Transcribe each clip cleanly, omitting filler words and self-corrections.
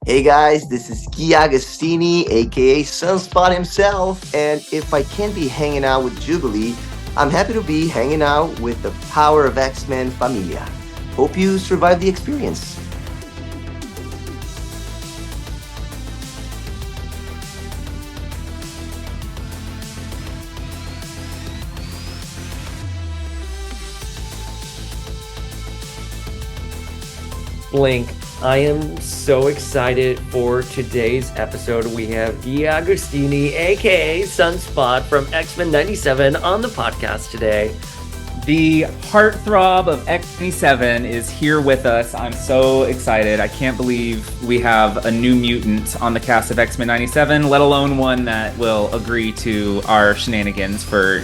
Hey guys, this is Gui Agustini, aka Sunspot himself, and if I can't be hanging out with Jubilee, I'm happy to be hanging out with the power of X-Men Familia. Hope you survive the experience. Blink. I am so excited for today's episode. We have Gui Agustini, aka Sunspot from X-Men 97 on the podcast today. The heartthrob of X97 is here with us. I'm so excited. I can't believe we have a new mutant on the cast of X-Men 97, let alone one that will agree to our shenanigans for,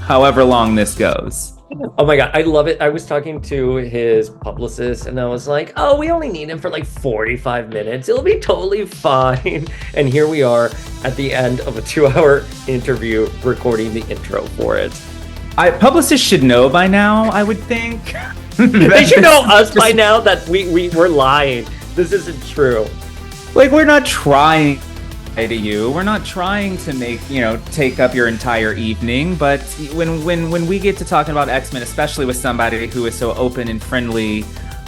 however long this goes. Oh my God, I love it. I was talking to his publicist and I was like, oh, we only need him for like 45 minutes. It'll be totally fine. And here we are at the end of a 2-hour interview recording the intro for it. Publicists should know by now, I would think. They should know us by now that we're lying. This isn't true. Like, we're not trying to you. We're not trying to make, take up your entire evening, but when we get to talking about X-Men, especially with somebody who is so open and friendly,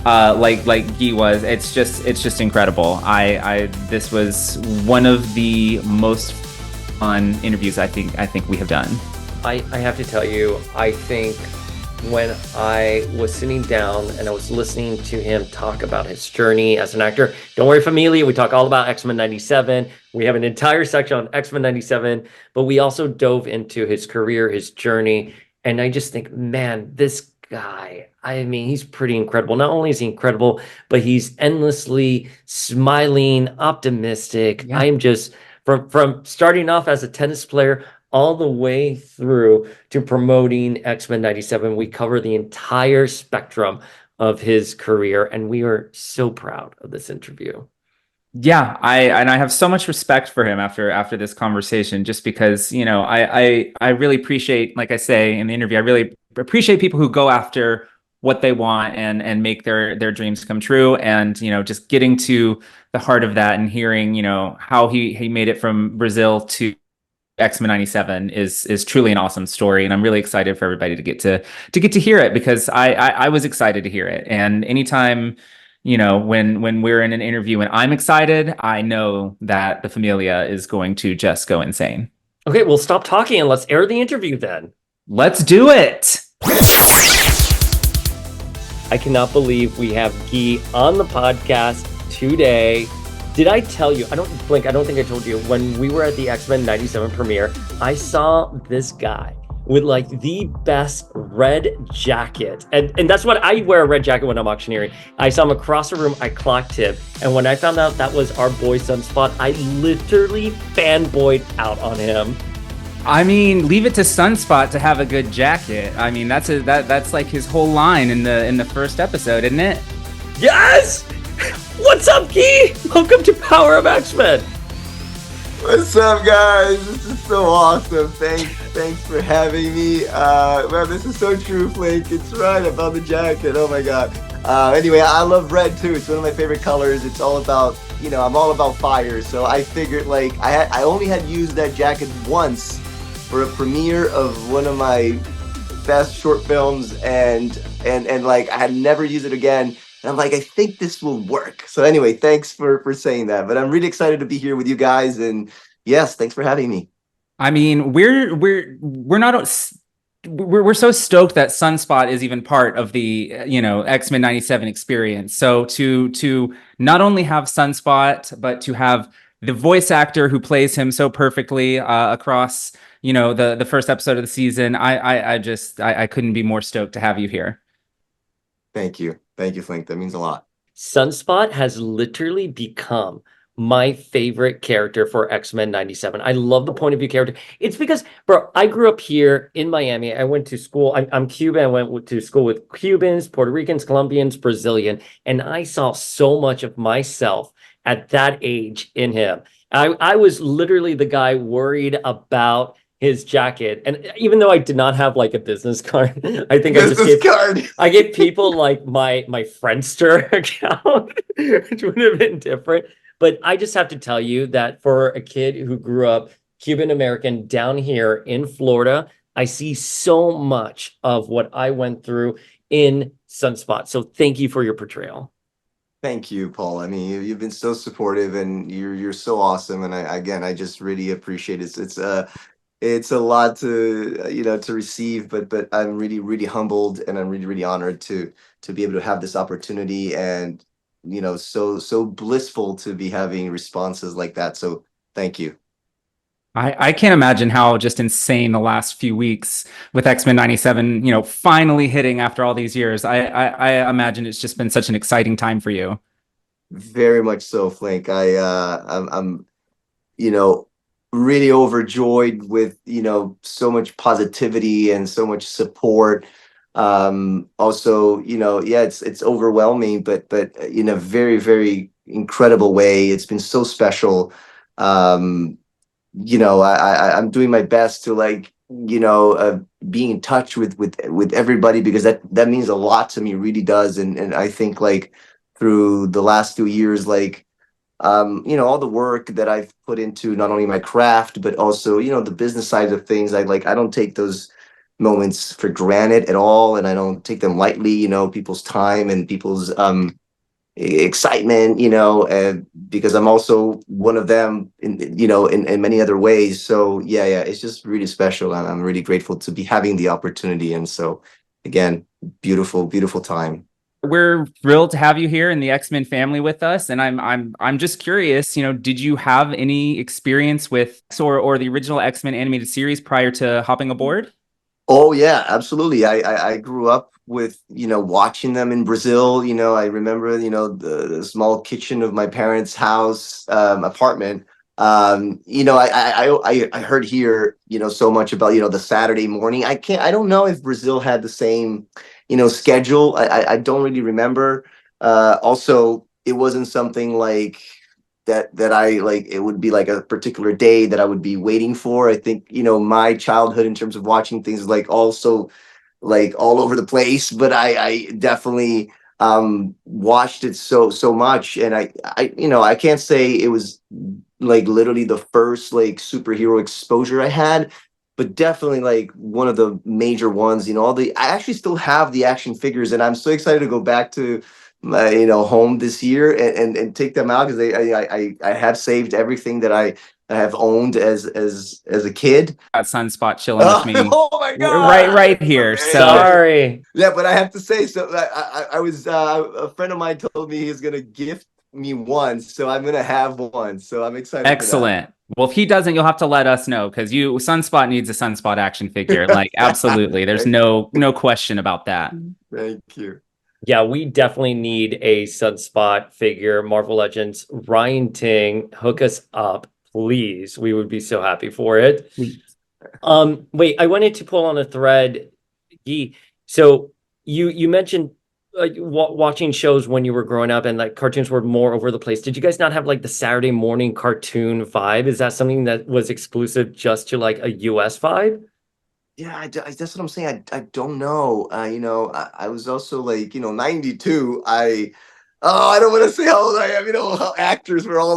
like Guy was, it's just incredible. This was one of the most fun interviews I think we have done. I have to tell you, I think when I was sitting down and I was listening to him talk about his journey as an actor, don't worry, Familia, we talk all about X-Men 97. We have an entire section on X-Men 97, but we also dove into his career, his journey. And I just think, man, this guy, I mean, he's pretty incredible. Not only is he incredible, but he's endlessly smiling, optimistic. Yeah. I'm just, from starting off as a tennis player all the way through to promoting X-Men 97. We cover the entire spectrum of his career, and we are so proud of this interview. Yeah, I have so much respect for him after this conversation, just because, I really appreciate, like I say in the interview, I really appreciate people who go after what they want and make their dreams come true. And, just getting to the heart of that and hearing, how he made it from Brazil to X-Men 97 is truly an awesome story, and I'm really excited for everybody to get to hear it, because I was excited to hear it. And anytime, when we're in an interview and I'm excited, I know that the Familia is going to just go insane. Okay, well, stop talking and let's air the interview then. Let's do it. I cannot believe we have Guy on the podcast today. Did I tell you, I don't think I told you, when we were at the X-Men 97 premiere, I saw this guy with like the best red jacket. And that's what I wear, a red jacket when I'm auctioneering. I saw him across the room, I clocked him. And when I found out that was our boy Sunspot, I literally fanboyed out on him. I mean, leave it to Sunspot to have a good jacket. I mean, that's like his whole line in the first episode, isn't it? Yes! What's up, Guy? Welcome to Power of X-Men. What's up, guys? This is so awesome. Thanks for having me. Man, this is so true, Flake. It's right about the jacket. Oh my God. Anyway, I love red too. It's one of my favorite colors. It's all about, I'm all about fire. So I figured, like, I only had used that jacket once for a premiere of one of my best short films, and like I had never used it again. And I'm like, I think this will work. So anyway, thanks for saying that. But I'm really excited to be here with you guys. And yes, thanks for having me. I mean, we're so stoked that Sunspot is even part of the X-Men 97 experience. So to not only have Sunspot, but to have the voice actor who plays him so perfectly across the first episode of the season, I couldn't be more stoked to have you here. Thank you, Flink. That means a lot. Sunspot has literally become my favorite character for X-Men 97. I love the point of view character. It's because, bro, I grew up here in Miami. I went to school. I'm Cuban. I went to school with Cubans, Puerto Ricans, Colombians, Brazilian. And I saw so much of myself at that age in him. I was literally the guy worried about his jacket. And even though I did not have like a business card, I think I gave people like my Friendster account, which would have been different. But I just have to tell you that for a kid who grew up Cuban American down here in Florida, I see so much of what I went through in Sunspot. So thank you for your portrayal. Thank you, Paul. I mean, you've been so supportive, and you're so awesome. And I just really appreciate it. It's a lot to to receive, but I'm really humbled, and I'm really honored to be able to have this opportunity, and so blissful to be having responses like that. So thank you. I can't imagine how just insane the last few weeks with XMen 97, finally hitting after all these years. I imagine it's just been such an exciting time for you. Very much so, Flink. I'm really overjoyed with so much positivity and so much support. Also, yeah, it's overwhelming, but in a very incredible way. It's been so special. I'm doing my best to be in touch with everybody, because that means a lot to me, really does. And I think through the last 2 years, all the work that I've put into not only my craft, but also the business side of things, I don't take those moments for granted at all, and I don't take them lightly. People's time and people's excitement, because I'm also one of them in many other ways. So yeah, it's just really special, and I'm really grateful to be having the opportunity. And so again, beautiful time. We're thrilled to have you here in the X-Men family with us, and I'm just curious, did you have any experience with or the original X-Men animated series prior to hopping aboard? Oh yeah, absolutely. I grew up with watching them in Brazil. I remember the small kitchen of my parents' house, apartment. I heard here so much about the Saturday morning. I don't know if Brazil had the same schedule. I don't really remember. Also, it wasn't something like that I it would be like a particular day that I would be waiting for. I think my childhood in terms of watching things is also all over the place, but I definitely watched it so much. And I can't say it was literally the first superhero exposure I had, but definitely one of the major ones. I actually still have the action figures, and I'm so excited to go back to my home this year and take them out, because I have saved everything that I have owned as a kid. Got Sunspot chilling with me. Oh my God! Right here. So Sorry. Yeah, but I have to say, so I was a friend of mine told me he's gonna gift me one, so I'm gonna have one. So I'm excited. Excellent. Well, if he doesn't, you'll have to let us know, because Sunspot needs a Sunspot action figure. Absolutely. There's no question about that. Thank you. Yeah, we definitely need a Sunspot figure. Marvel Legends, Ryan Ting, hook us up, please. We would be so happy for it. Please. Wait, I wanted to pull on a thread, Guy. So you mentioned watching shows when you were growing up, and cartoons were more over the place. Did you guys not have the Saturday morning cartoon vibe? Is that something that was exclusive just to a US vibe? Yeah, that's what I'm saying. I don't know. I was also 92. I don't want to say how old I am. How actors were all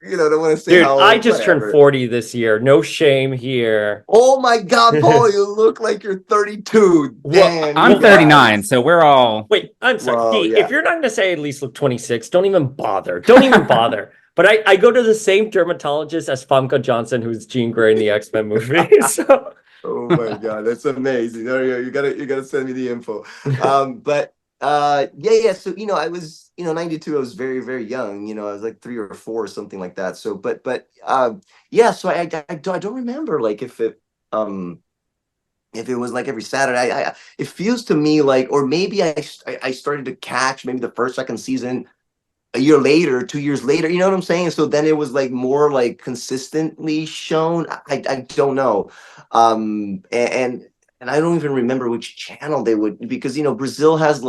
don't want to say Dude, how old. I just turned 40 this year. No shame here. Oh my God, Paul, you look like you're 32. Damn, I'm 39, so we're all. Wait, I'm sorry. Well, If you're not going to say at least look 26, don't even bother. Don't even bother. But I go to the same dermatologist as Famke Johnson, who's Jean Grey in the X-Men movie. So. Oh my God, that's amazing. There you go. You gotta send me the info. But yeah. So I was 92. I was very young. I was 3 or 4 or something like that. So but yeah. So I don't remember if it was every Saturday. It feels to me or maybe I started to catch maybe the first, second season a year later, 2 years later, you know what I'm saying? So then it was more consistently shown. I don't know. And I don't even remember which channel they would, because Brazil has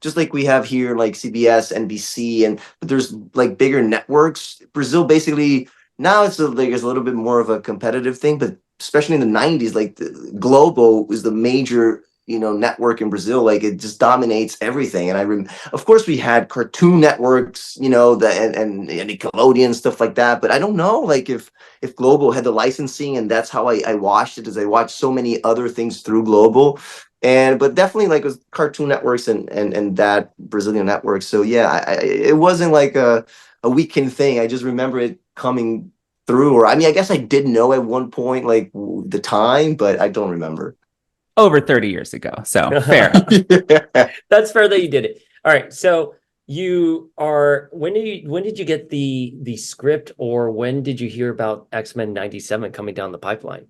just like we have here CBS, NBC, but there's bigger networks. Brazil basically now it's there's a little bit more of a competitive thing, but especially in the 90s, the Globo was the major network in Brazil, like it just dominates everything. And of course we had Cartoon Networks, and Nickelodeon, stuff like that, but I don't know like if Global had the licensing, and that's how I watched it, as I watched so many other things through Global. But definitely like it was Cartoon Networks and that Brazilian network. So yeah, it wasn't like a weekend thing. I just remember it coming through, or I mean, I guess I did know at one point like the time, but I don't remember. Over 30 years ago, so fair. Yeah. That's fair that you did it. All right, so when did you get the script, or when did you hear about X-Men 97 coming down the pipeline?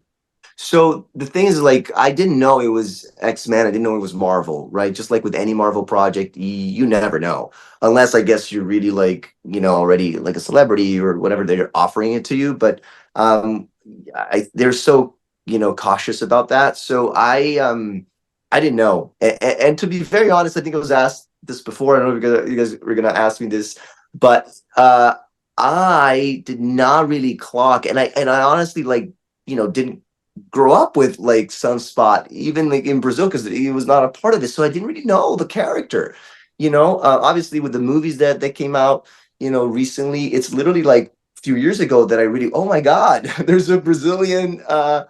So the thing is, like, I didn't know it was X-Men. I didn't know it was Marvel, right? Just like with any Marvel project, you never know. Unless I guess you're really like, already like a celebrity or whatever, they're offering it to you. But they're so, cautious about that. So I didn't know. And to be very honest, I think I was asked this before. I don't know if you guys were gonna ask me this, but I did not really clock, and I honestly like, didn't grow up with like Sunspot, even like in Brazil, because he was not a part of it. So I didn't really know the character. Obviously with the movies that came out, recently, it's literally like a few years ago that I really, oh my God, there's a Brazilian, a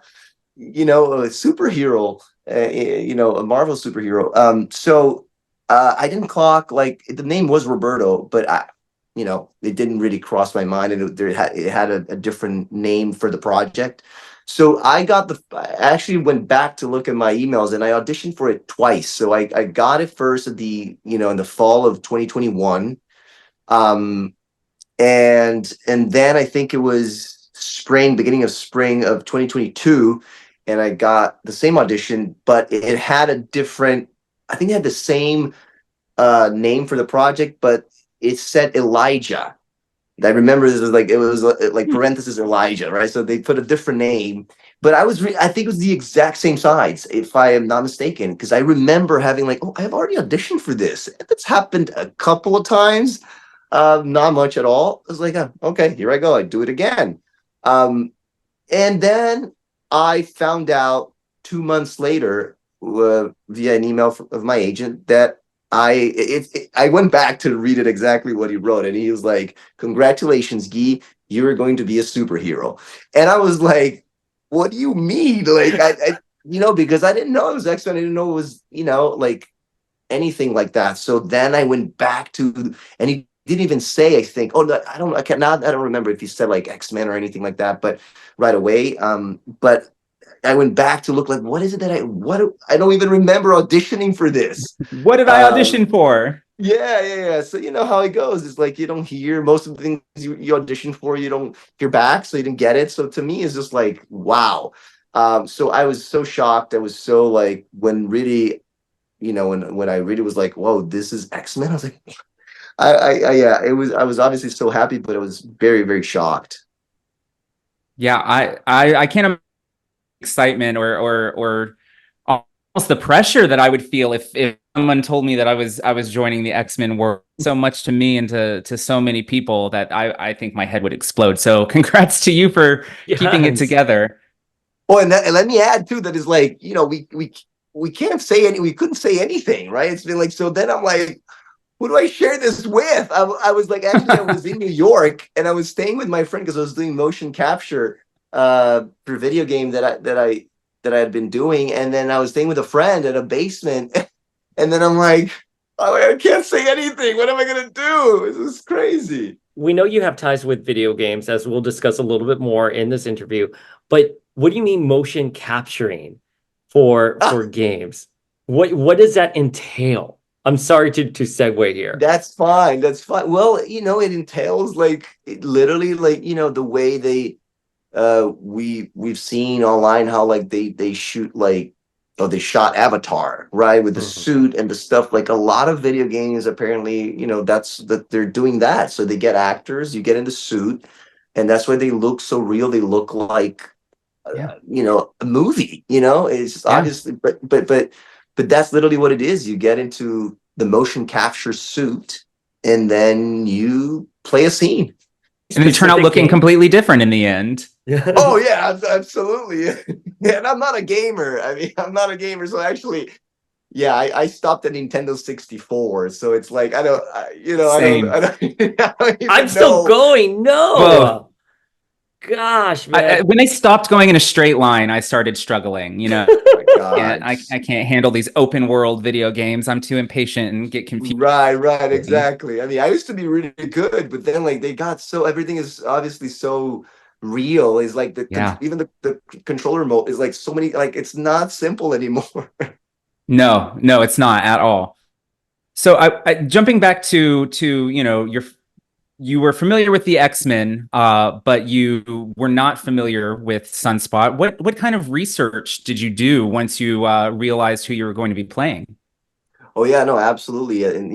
superhero, a Marvel superhero. So I didn't clock like the name was Roberto, but it didn't really cross my mind, and it had a different name for the project. So I actually went back to look at my emails, and I auditioned for it twice. So I got it first at in the fall of 2021. And then I think it was beginning of spring of 2022, and I got the same audition, but it had I think it had the same name for the project, but it said Elijah. I remember this was like, it was like parenthesis Elijah, right? So they put a different name, but I think it was the exact same size, if I am not mistaken, because I remember having like, oh, I've already auditioned for this. That's happened a couple of times, not much at all. I was like, oh, okay, here I go. I do it again. And then I found out 2 months later via an email of my agent that I went back to read it exactly what he wrote, and he was like, "Congratulations, Guy, you're going to be a superhero." And I was like, "What do you mean?" Like, because I didn't know it was X-Men. I didn't know it was, like anything like that. So then I went back and he didn't even say, I think, oh, no, I don't remember if he said like X-Men or anything like that, but right away. But I went back to look like, what is it that I don't even remember auditioning for this. What did I audition for? Yeah. So you know how it goes. It's like you don't hear most of the things you audition for, you don't hear back, so you didn't get it. So to me, it's just like, wow. So I was so shocked. I was so like, when really, when I really was like, whoa, this is X-Men. I was like, yeah, I was obviously so happy, but I was very, very shocked. Yeah, I can't imagine excitement or almost the pressure that I would feel if someone told me that I was joining the X-Men world. So much to me and to so many people that I think my head would explode. So congrats to you for keeping it together. Oh, and let me add too, that is like, we can't say we couldn't say anything, right? It's been like, so then I'm like, who do I share this with? I was like, actually, I was in New York, and I was staying with my friend because I was doing motion capture for a video game that I had been doing, and then I was staying with a friend at a basement, and then I'm like, oh, I can't say anything. What am I gonna do? This is crazy. We know you have ties with video games, as we'll discuss a little bit more in this interview, but what do you mean motion capturing for games? What does that entail? I'm sorry to segue here. That's fine. Well, it entails like literally like, the way we've seen online how like they shoot like, oh, they shot Avatar, right, with the suit and the stuff. Like a lot of video games apparently, that they're doing that. So they get actors, you get in the suit, and that's why they look so real. They look like a movie. It's just obviously, but that's literally what it is. You get into the motion capture suit, and then you play a scene. And they turn out looking completely different in the end. Oh yeah, absolutely. And I'm not a gamer. I mean, I'm not a gamer, so actually, Yeah, I stopped at Nintendo 64, so it's like I don't, Same. I don't I'm even still know. going. Whoa. No. Gosh, man. When they stopped going in a straight line, I started struggling. My God. I can't handle these open world video games. I'm too impatient and get confused. Right, exactly. I mean, I used to be really good, but then like they got so everything is obviously so real. Is like Yeah. even the controller remote is like so many like it's not simple anymore. No, no, it's not at all. So jumping back to you were familiar with the X-Men, but you were not familiar with Sunspot. What kind of research did you do once you realized who you were going to be playing? Oh yeah, no, absolutely. And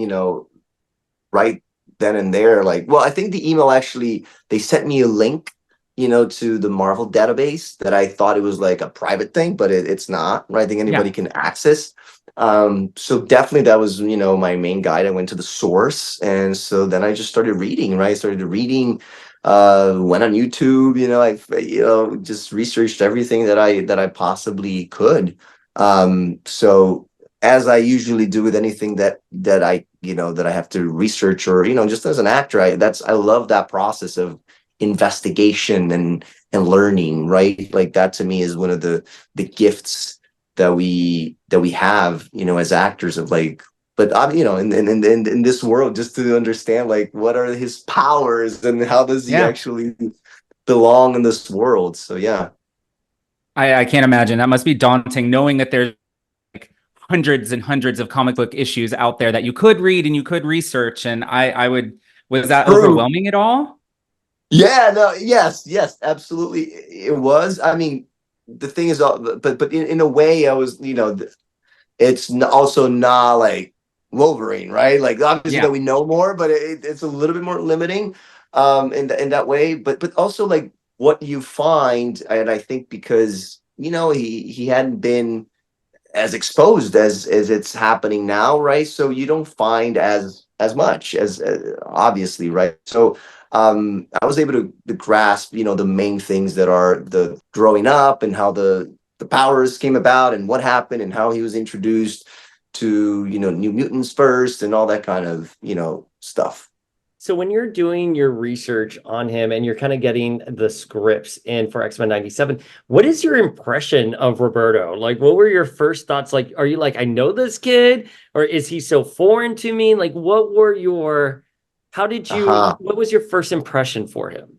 right then and there, like, well, I think the email actually they sent me a link, to the Marvel database that I thought it was like a private thing, but it's not, right? I think anybody Yeah. can access. So definitely that was, my main guide. I went to the source, and so then I just started reading, right? I started reading, went on YouTube, just researched everything that I possibly could. So as I usually do with anything that I have to research or just as an actor, I love that process of investigation and learning, right? Like that to me is one of the gifts that we have, as actors of like, but in this world, just to understand like what are his powers and how does he Yeah. actually belong in this world. So yeah. I can't imagine. That must be daunting knowing that there's like hundreds and hundreds of comic book issues out there that you could read and you could research. And I would, was that True. overwhelming at all? Yeah, no, yes, absolutely. It was. I mean, the thing is, but in a way, I was, it's also not like Wolverine, right? Like obviously that Yeah. we know more, but it's a little bit more limiting, in that way. But also like what you find, and I think because he hadn't been as exposed as it's happening now, right? So you don't find as much as obviously, right? So I was able to grasp, the main things that are the growing up and how the powers came about and what happened and how he was introduced to New Mutants first and all that kind of stuff. So when you're doing your research on him and you're kind of getting the scripts in for X-Men 97, what is your impression of Roberto? Like, what were your first thoughts? Like, are you like, I know this kid, or is he so foreign to me? Like, Uh-huh. what was your first impression for him?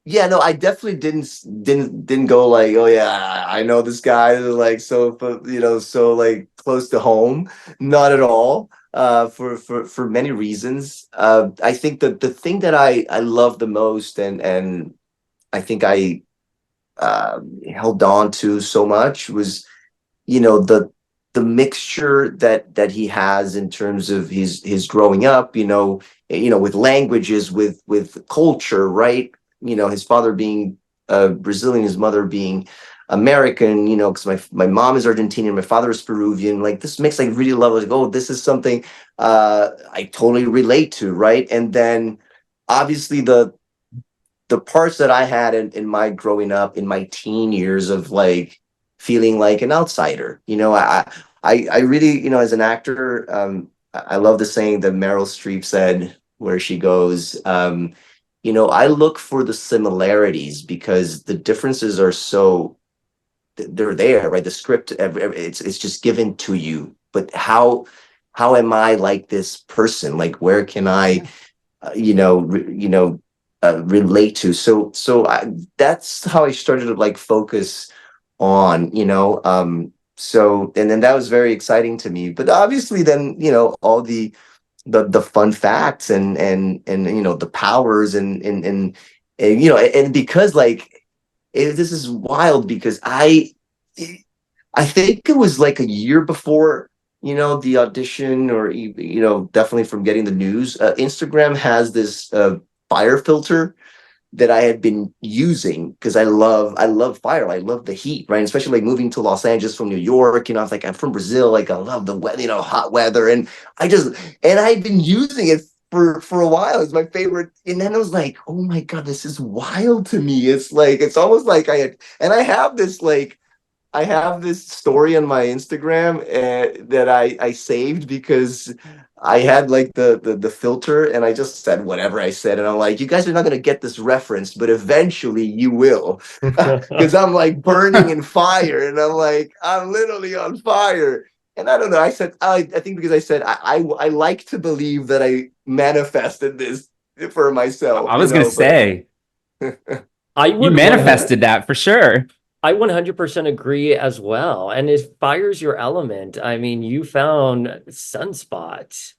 Yeah, no, I definitely didn't go like, oh yeah, I know this guy like so, so like close to home. Not at all. For many reasons. I think that the thing that I love the most and I think I held on to so much was the mixture that he has in terms of his growing up, with languages, with culture, right? His father being Brazilian, his mother being American, because my mom is Argentinian, my father is Peruvian. Like this makes like really love like, oh, this is something I totally relate to, right? And then obviously the parts that I had in my growing up in my teen years of like feeling like an outsider. I really, as an actor, I love the saying that Meryl Streep said where she goes, I look for the similarities because the differences are so they're there, right? The script, it's just given to you. But how am I like this person? Like, where can I, relate to? So that's how I started to like focus on, so and then that was very exciting to me. But obviously, then all the fun facts and the powers and because like this is wild because I think it was like a year before the audition or definitely from getting the news. Instagram has this fire filter that I had been using because I love fire. I love the heat, right? Especially like moving to Los Angeles from New York. I was like, I'm from Brazil. Like I love the weather, hot weather. And I had been using it for a while. It's my favorite. And then I was like, oh my God, this is wild to me. It's like, it's almost like I have this like I have this story on my Instagram that I saved because I had like the filter and I just said whatever I said and I'm like, you guys are not gonna get this reference, but eventually you will, because I'm like burning in fire and I'm like I'm literally on fire. And I don't know. I said I think because I said I like to believe that I manifested this for myself, I was gonna say I you would manifested that for sure. I 100% agree as well. And it fires your element. I mean, you found Sunspot.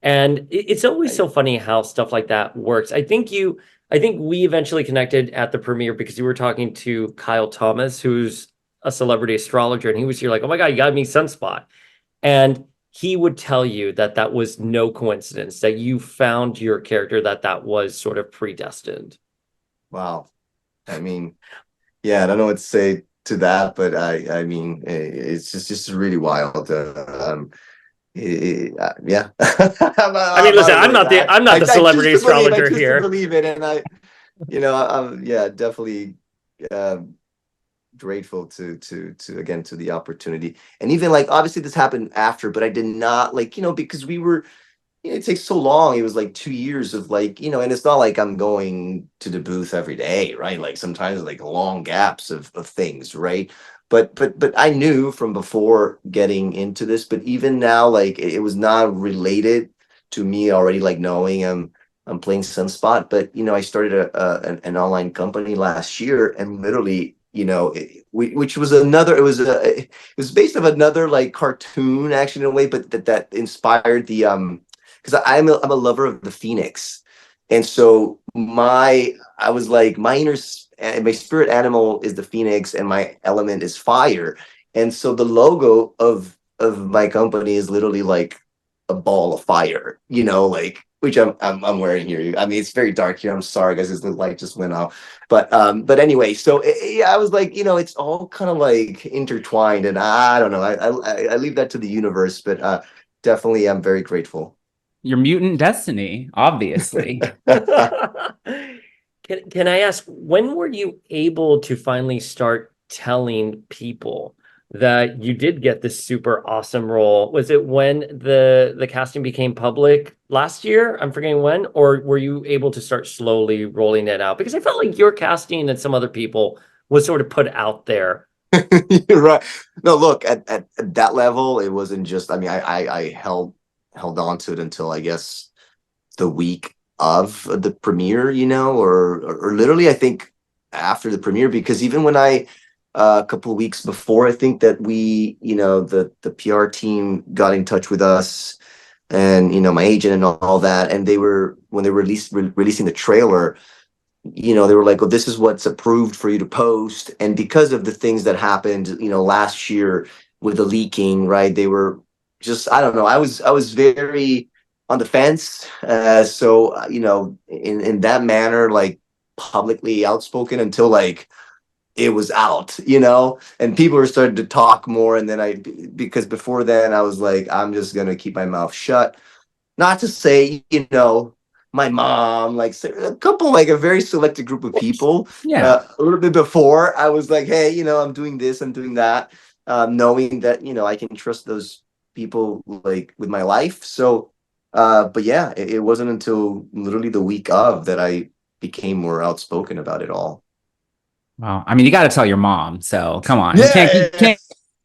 And it's always so funny how stuff like that works. I think we eventually connected at the premiere because you were talking to Kyle Thomas, who's a celebrity astrologer, and he was here like, "Oh my God, you got me Sunspot." And he would tell you that that was no coincidence, that you found your character, that that was sort of predestined. Wow. I mean, yeah, I don't know what to say to that, but I mean, it's just really wild. Yeah. I mean, listen, I'm not the celebrity astrologer I choose to here. believe it, and I'm yeah, definitely grateful to again to the opportunity, and even like obviously this happened after, but I did not like because we were it takes so long. It was like 2 years of like, and it's not like I'm going to the booth every day, right? Like sometimes like long gaps of things, right? But I knew from before getting into this, but even now, like it was not related to me already, like knowing I'm playing Sunspot. But I started an online company last year, and literally, which was it was based of another like cartoon actually in a way, but that inspired the because I'm a lover of the Phoenix, and so I was like my spirit animal is the Phoenix, and my element is fire, and so the logo of my company is literally like a ball of fire, like which I'm wearing here. I mean, it's very dark here. I'm sorry, guys, this the light just went off, but anyway, so yeah, I was like, it's all kind of like intertwined, and I don't know. I leave that to the universe, but definitely, I'm very grateful. Your mutant destiny, obviously. Can I ask, when were you able to finally start telling people that you did get this super awesome role? Was it when the casting became public last year? I'm forgetting when, or were you able to start slowly rolling it out? Because I felt like your casting and some other people was sort of put out there. You're right. No, look, at that level, it wasn't just, I mean, I held on to it until I guess the week of the premiere, or literally I think after the premiere, because even when a couple of weeks before, I think that we, the PR team got in touch with us, and my agent and all that, and when they releasing the trailer, they were like, "Oh, this is what's approved for you to post." And because of the things that happened, last year with the leaking, right? They were just, I don't know. I was very on the fence. So, in that manner, like publicly outspoken until like it was out, and people were starting to talk more. And then because before then I was like, I'm just going to keep my mouth shut. Not to say, my mom, like a couple, like a very selected group of people. Yeah. A little bit before, I was like, hey, I'm doing this, I'm doing that, knowing that I can trust those people like with my life. So, but yeah, it wasn't until literally the week of that I became more outspoken about it all. Well, I mean, you got to tell your mom. So come on, Yeah, you can't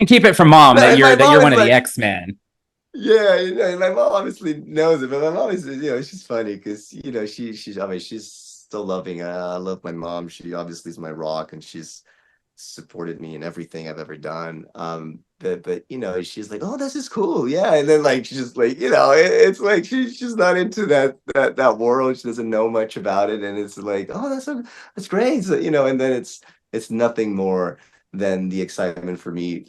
keep it from mom that and my you're mom one is of the like, X-Men. yeah, my mom obviously knows it, but my mom is, she's funny because, I mean, she's still loving. I love my mom. She obviously is my rock, and she's supported me in everything I've ever done. But she's like, "Oh, this is cool, yeah." And then like she's just like, it's like she's not into that world. She doesn't know much about it, and it's like, "Oh, that's great." So, and then it's nothing more than the excitement for me,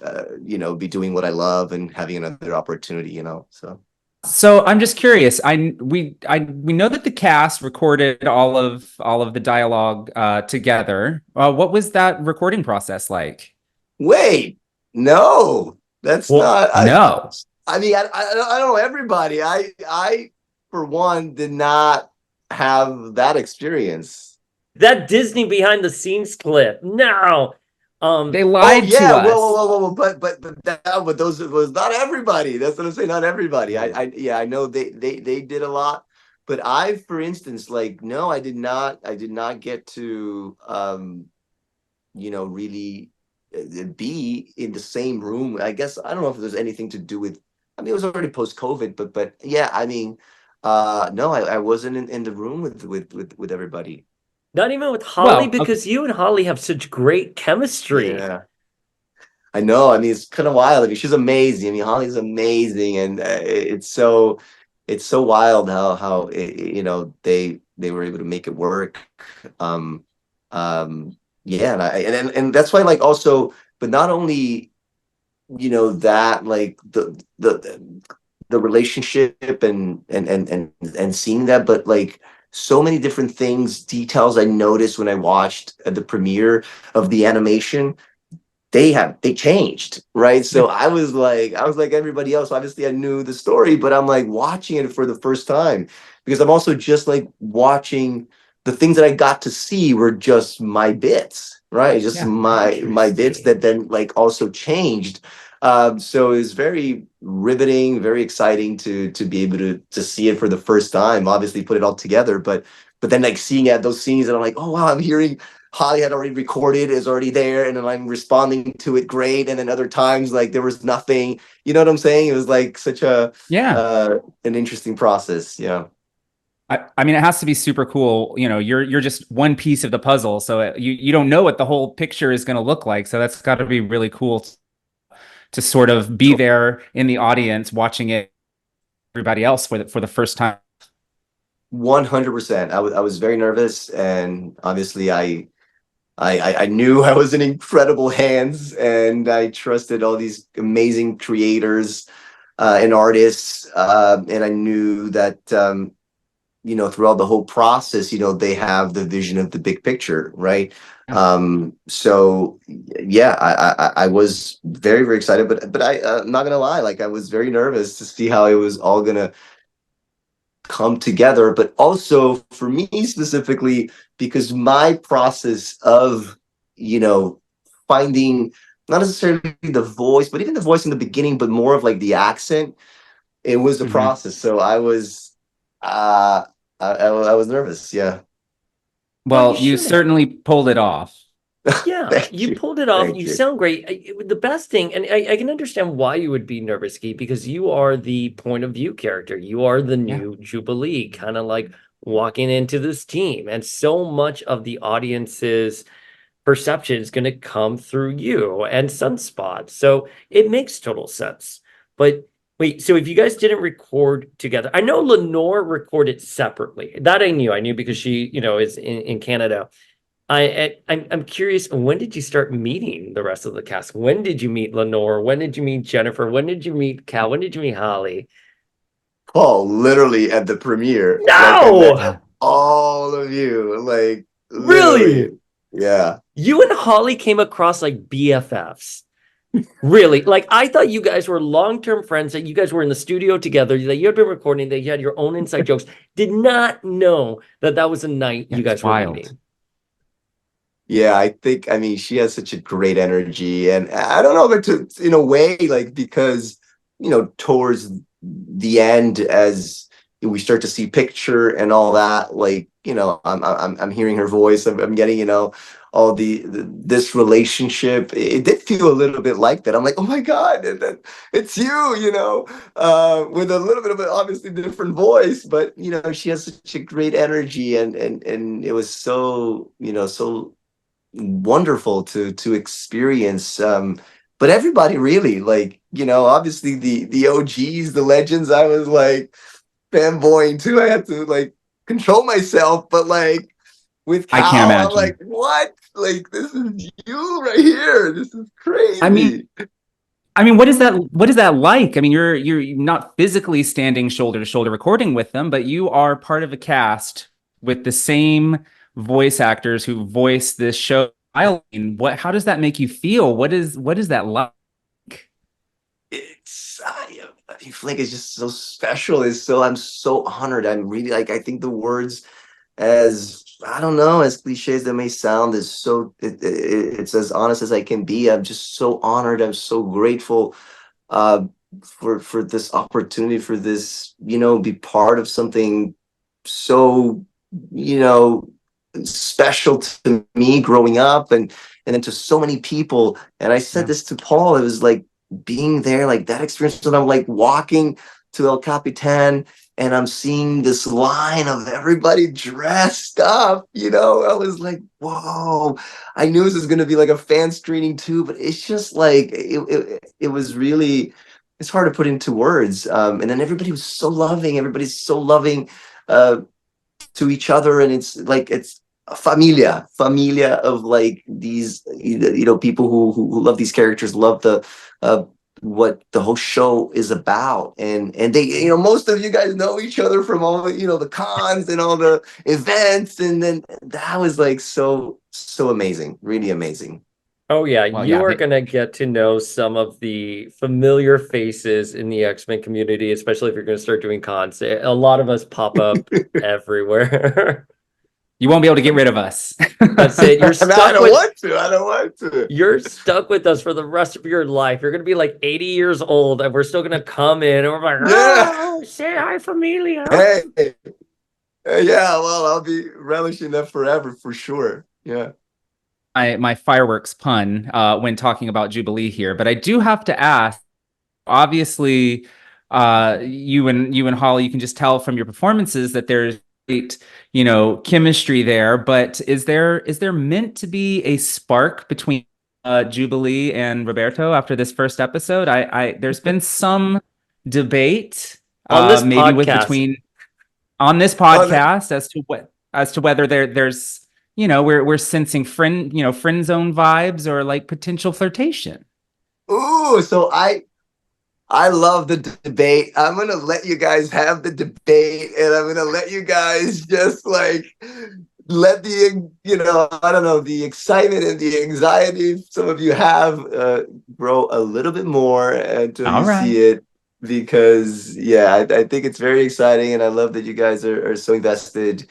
be doing what I love and having another opportunity, so. So I'm just curious. We know that the cast recorded all of the dialogue together. What was that recording process like? Wait, no, that's Well, not. No. I mean, I don't know everybody. I for one did not have that experience. that Disney behind the scenes clip. No. They Oh lied to yeah, us. whoa, but those was not everybody. That's what I'm saying. Not everybody. Yeah, I know they did a lot, but I, for instance, like no, I did not get to really be in the same room. I guess I don't know if there's anything to do with. I mean, it was already post COVID, but yeah, I mean, no, I wasn't in the room with everybody. Not even with Holly, Well, okay. because you and Holly have such great chemistry. Yeah. I know. I mean, it's kind of wild. I mean, she's amazing. I mean, Holly's amazing, and it's so wild how they were able to make it work. Um, yeah, and that's why like also, but not only that like the relationship and seeing that, but like so many different things, details I noticed when I watched the premiere of the animation they changed, right? So I was like everybody else. Obviously, I knew the story, but I'm like watching it for the first time because I'm also just like watching the things that I got to see were just my bits, right? Just Yeah. my bits that then like also changed. So it was very riveting, very exciting to be able to see it for the first time. Obviously, put it all together, but then like seeing at those scenes, and I'm like, oh wow, I'm hearing Holly had already recorded, is already there, and then I'm responding to it great. And then other times, like there was nothing. You know what I'm saying? It was like such a Yeah. an interesting process. Yeah. I mean, it has to be super cool. You know, you're just one piece of the puzzle, so you don't know what the whole picture is going to look like. So that's got to be really cool to sort of be there in the audience watching it, everybody else for the first time. 100%. I was very nervous, and obviously I knew I was in incredible hands, and I trusted all these amazing creators and artists, and I knew that throughout the whole process, they have the vision of the big picture, right? Yeah. So yeah, I was very, very excited, but I'm not gonna lie, like I was very nervous to see how it was all gonna come together, but also for me specifically, because my process of, you know, finding not necessarily the voice, but even the voice in the beginning, but more of like the accent, it was the Mhm. process. So uh, I was nervous. Yeah. Well, you Well, you should have. certainly pulled it off. Yeah, Thank you you. pulled it off. Thank You you. sound great. The best thing, and I can understand why you would be nervous, Guy, because you are the point of view character. You are the Yeah. new Jubilee, kind of like walking into this team. And so much of the audience's perception is going to come through you and Sunspot. So it makes total sense. But wait, so if you guys didn't record together, I know Lenore recorded separately. That I knew. I knew because she, is in Canada. I'm curious, when did you start meeting the rest of the cast? When did you meet Lenore? When did you meet Jennifer? When did you meet Cal? When did you meet Holly? Oh, literally at the premiere, like I met No! Yeah. all of you, like literally. Really? Yeah. You and Holly came across like BFFs. Really? Like I thought you guys were long-term friends, that you guys were in the studio together, that you had been recording, that you had your own inside jokes. Did not know that that was a night Yeah, you it's guys were wild. meeting. Yeah, I mean, she has such a great energy, and I don't know, but in a way, like because towards the end, as we start to see picture and all that, like I'm hearing her voice. I'm getting all this relationship. It did feel a little bit like that. I'm like, oh my God, and then it's with a little bit of an obviously different voice, but she has such a great energy, and it was so so wonderful to experience. But everybody really, like obviously the OGs, the legends, I was like fanboying too. I had to like control myself, but like with I can't Cal, I'm like, imagine. what? Like this is you right here. This is I mean, crazy. what is that like? I mean, you're not physically standing shoulder to shoulder recording with them, but you are part of a cast with the same voice actors who voice this show. I mean, how does that make you feel? What is that like? I mean, Flink is just so special. I'm so honored. I'm really like, I think the words as I don't know, as cliche as that may sound, is it's as honest as I can be. I'm just so honored. I'm so grateful uh, for this opportunity, for this, be part of something so, you know, special to me growing up, and then to so many people. And I said this to Paul. It was like being there, like that experience when I'm like walking to El Capitan and I'm seeing this line of everybody dressed up, I was like, whoa. I knew this was going to be like a fan screening too, but it's just like, it was really, it's hard to put into words. And then everybody was so loving. Everybody's so loving to each other. And it's like, it's a familia of like these, people who love these characters, love the, what the whole show is about, and they, most of you guys know each other from all the, the cons and all the events, and then that was like so amazing, really amazing. Oh yeah, Well, you yeah, are gonna get to know some of the familiar faces in the X-Men community, especially if you're gonna start doing cons. A lot of us pop up everywhere. you won't be able to get rid of us. That's it. You're I stuck don't with want to. I don't want to. you're stuck with us for the rest of your life. You're gonna be like 80 years old, and we're still gonna come in and we're like, Yeah. oh, say hi, Familia. Hey. Yeah. Well, I'll be relishing that forever for sure. Yeah. My fireworks pun when talking about Jubilee here, but I do have to ask. Obviously, you and Holly, you can just tell from your performances that there's great, chemistry there. But is there meant to be a spark between Jubilee and Roberto after this first episode? There's been some debate On this maybe with podcast. between on this podcast as to whether there's we're sensing friend zone vibes or like potential flirtation. Ooh, so I love the debate. I'm going to let you guys have the debate, and I'm going to let you guys just like let the, I don't know, the excitement and the anxiety some of you have grow a little bit more until All you right. see it. Because, yeah, I think it's very exciting, and I love that you guys are so invested.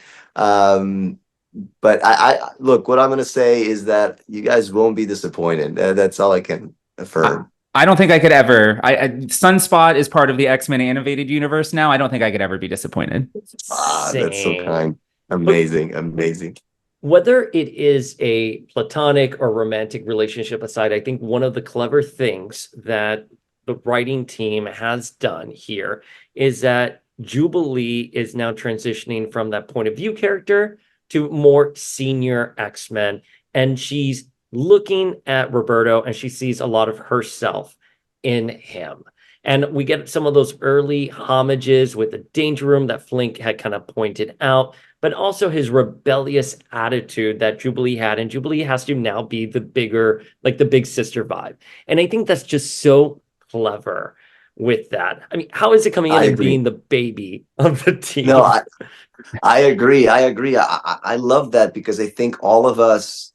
But I look, what I'm going to say is that you guys won't be disappointed. That's all I can affirm. I don't think I could ever. Sunspot is part of the X-Men animated universe now. I don't think I could ever be disappointed. That's so kind. Amazing. Whether it is a platonic or romantic relationship aside, I think one of the clever things that the writing team has done here is that Jubilee is now transitioning from that point of view character to more senior X-Men, and she's looking at Roberto and she sees a lot of herself in him. And we get some of those early homages with the danger room that Flink had kind of pointed out, but also his rebellious attitude that Jubilee had. And Jubilee has to now be the bigger, like the big sister vibe. And I think that's just so clever with that. I mean, how is it coming in and being the baby of the team? No, I agree. I love that, because I think all of us,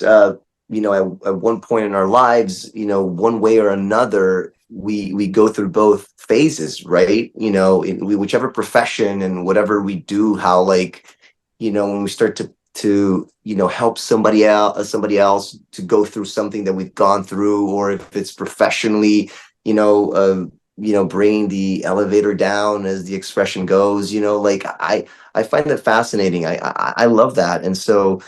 at one point in our lives, one way or another, we go through both phases, right? In whichever profession and whatever we do, how like, when we start to help somebody else to go through something that we've gone through, or if it's professionally, bringing the elevator down, as the expression goes, like I find that fascinating. I love that. And so,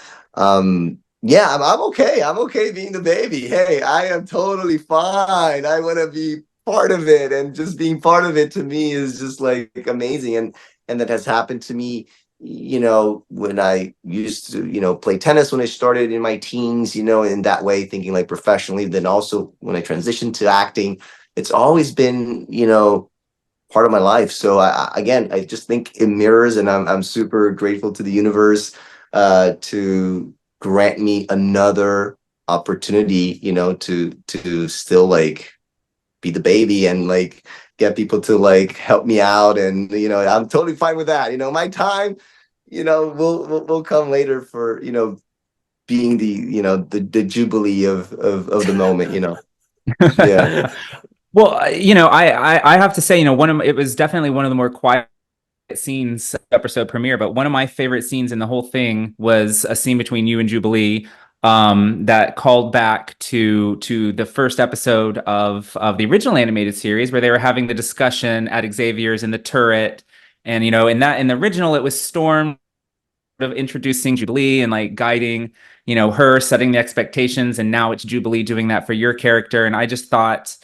yeah, I'm okay. I'm okay being the baby. Hey, I am totally fine. I want to be part of it, and just being part of it to me is just like amazing. And that has happened to me, when I used to, play tennis when I started in my teens, in that way, thinking like professionally. Then also when I transitioned to acting, it's always been, part of my life. So I just think it mirrors, and I'm super grateful to the universe to grant me another opportunity, to still like be the baby and like get people to like help me out. And I'm totally fine with that. My time, will come later for being the Jubilee of the moment. Yeah. Well, I have to say, it was definitely one of the more quiet scenes episode premiere, but one of my favorite scenes in the whole thing was a scene between you and Jubilee, that called back to the first episode of the original animated series, where they were having the discussion at Xavier's in the turret. And in the original, it was Storm of introducing Jubilee and like guiding, her, setting the expectations, and now it's Jubilee doing that for your character. And I just thought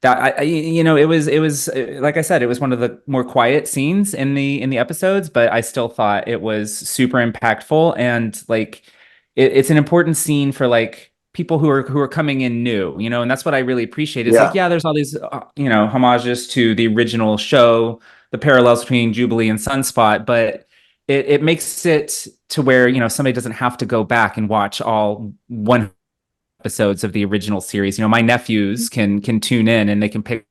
that it was like I said, it was one of the more quiet scenes in the episodes, but I still thought it was super impactful. And like it's an important scene for like people who are coming in new, and that's what I really appreciate. It's like, Yeah. yeah, there's all these homages to the original show, the parallels between Jubilee and Sunspot, but it makes it to where somebody doesn't have to go back and watch all one episodes of the original series. My nephews can tune in and they can pick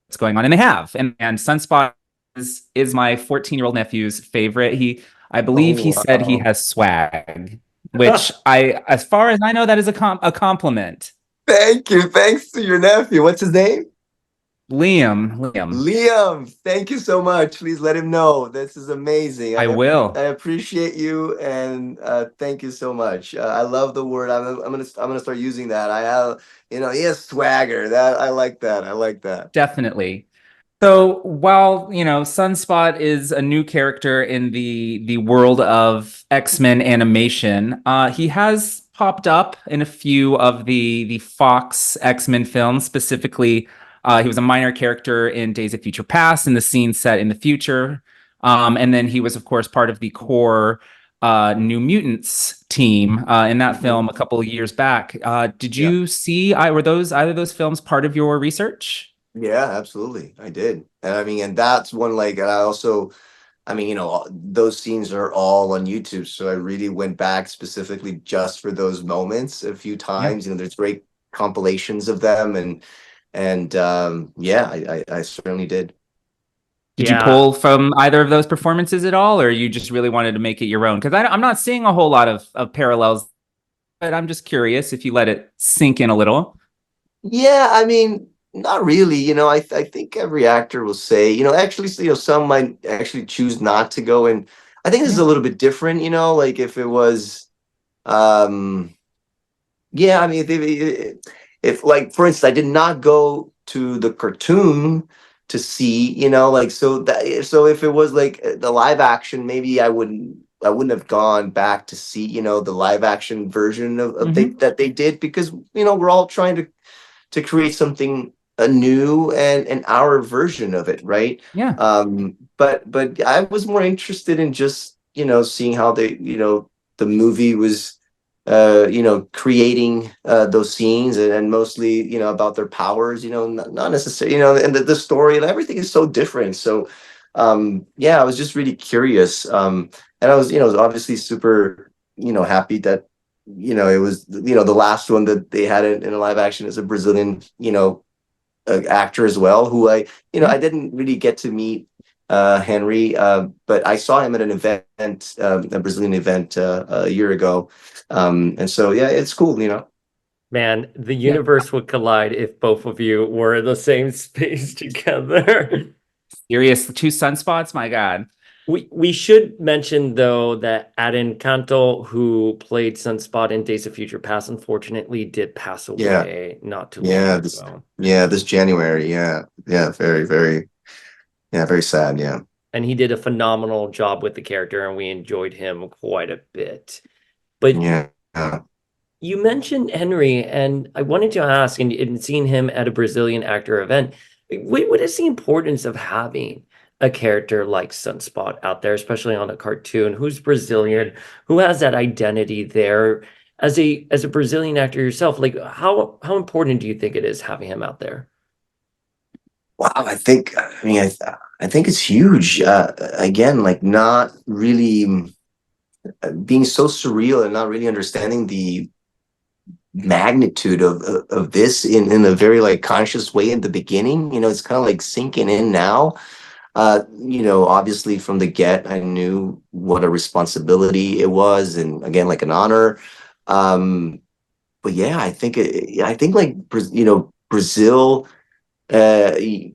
what's going on, and they have. And Sunspot is my 14-year-old nephew's favorite. I believe he Oh, said he wow. has swag, which as far as I know, that is a compliment. Thank you. Thanks to your nephew. What's his name? Liam, Liam. Thank you so much. Please let him know. This is amazing. I I will. appreciate you, and thank you so much. I love the word. I'm gonna start using that. I have, he has swagger. That I like that. I like that. Definitely. So while Sunspot is a new character in the world of X-Men animation, he has popped up in a few of the Fox X-Men films. Specifically, he was a minor character in Days of Future Past in the scene set in the future, and then he was, of course, part of the core New Mutants team in that Mhm. film a couple of years back. Did Yeah. you see? Were those either of those films part of your research? Yeah, absolutely. I did. And I mean, and that's one like, and I also, those scenes are all on YouTube. So I really went back specifically just for those moments a few Yeah. times. There's great compilations of them, and yeah, I certainly did. Did you Yeah. pull from either of those performances at all, or you just really wanted to make it your own? Because I'm not seeing a whole lot of parallels, but I'm just curious if you let it sink in a little. Yeah, I mean, not really. I think every actor will say, actually, some might actually choose not to go. And I think this is Yeah. a little bit different, like if it was, um, yeah, I mean, if like, for instance, I did not go to the cartoon to see, like, so if it was like the live action, maybe I wouldn't have gone back to see, the live action version Hmm. that they did, because, we're all trying to create something new and our version of it, right? Yeah. But I was more interested in just, seeing how the movie was creating those scenes, and mostly, about their powers, not necessarily, and the story and everything is so different. So yeah, I was just really curious. And I was, obviously super, happy that, it was, the last one that they had in a live action is a Brazilian, actor as well, who Yeah. I didn't really get to meet Henry, but I saw him at an event, a Brazilian event, a year ago. And so, yeah, it's cool. Man, the Yeah. universe would collide if both of you were in the same space together. Serious. The two sunspots. My God. We should mention though that Adin Canto, who played Sunspot in Days of Future Past, unfortunately did pass Yeah, away not too long yeah, ago. this January, yeah, yeah, very, very, yeah, very sad, yeah, And he did a phenomenal job with the character, and we enjoyed him quite a bit. But yeah, yeah. you mentioned Henry, and I wanted to ask, and seeing him at a Brazilian actor event, what is the importance of having a character like Sunspot out there, especially on a cartoon, who's Brazilian, who has that identity there? As a Brazilian actor yourself, like how important do you think it is having him out there? Wow, I think it's huge. Again, like not really being so surreal and not really understanding the magnitude of this in a very like conscious way in the beginning. It's kind of like sinking in now. Obviously from the get, I knew what a responsibility it was, and again, like an honor. But yeah, I think like Brazil, in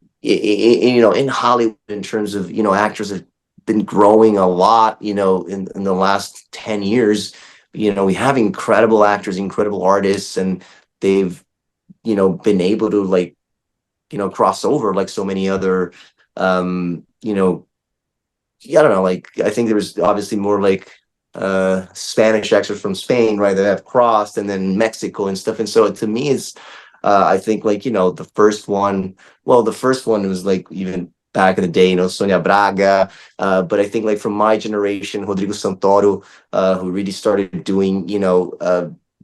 Hollywood, in terms of actors are been growing a lot, you know, in the last 10 years. You know, we have incredible actors, incredible artists, and they've, you know, been able to like, you know, cross over like so many other, you know, I don't know, like I think there was obviously more like Spanish actors from Spain, right, that have crossed, and then Mexico and stuff. And so to me, it's I think like, you know, the first one, well, the first one was like even back in the day, you know, Sonia Braga. But I think like from my generation, Rodrigo Santoro, who really started doing, you know,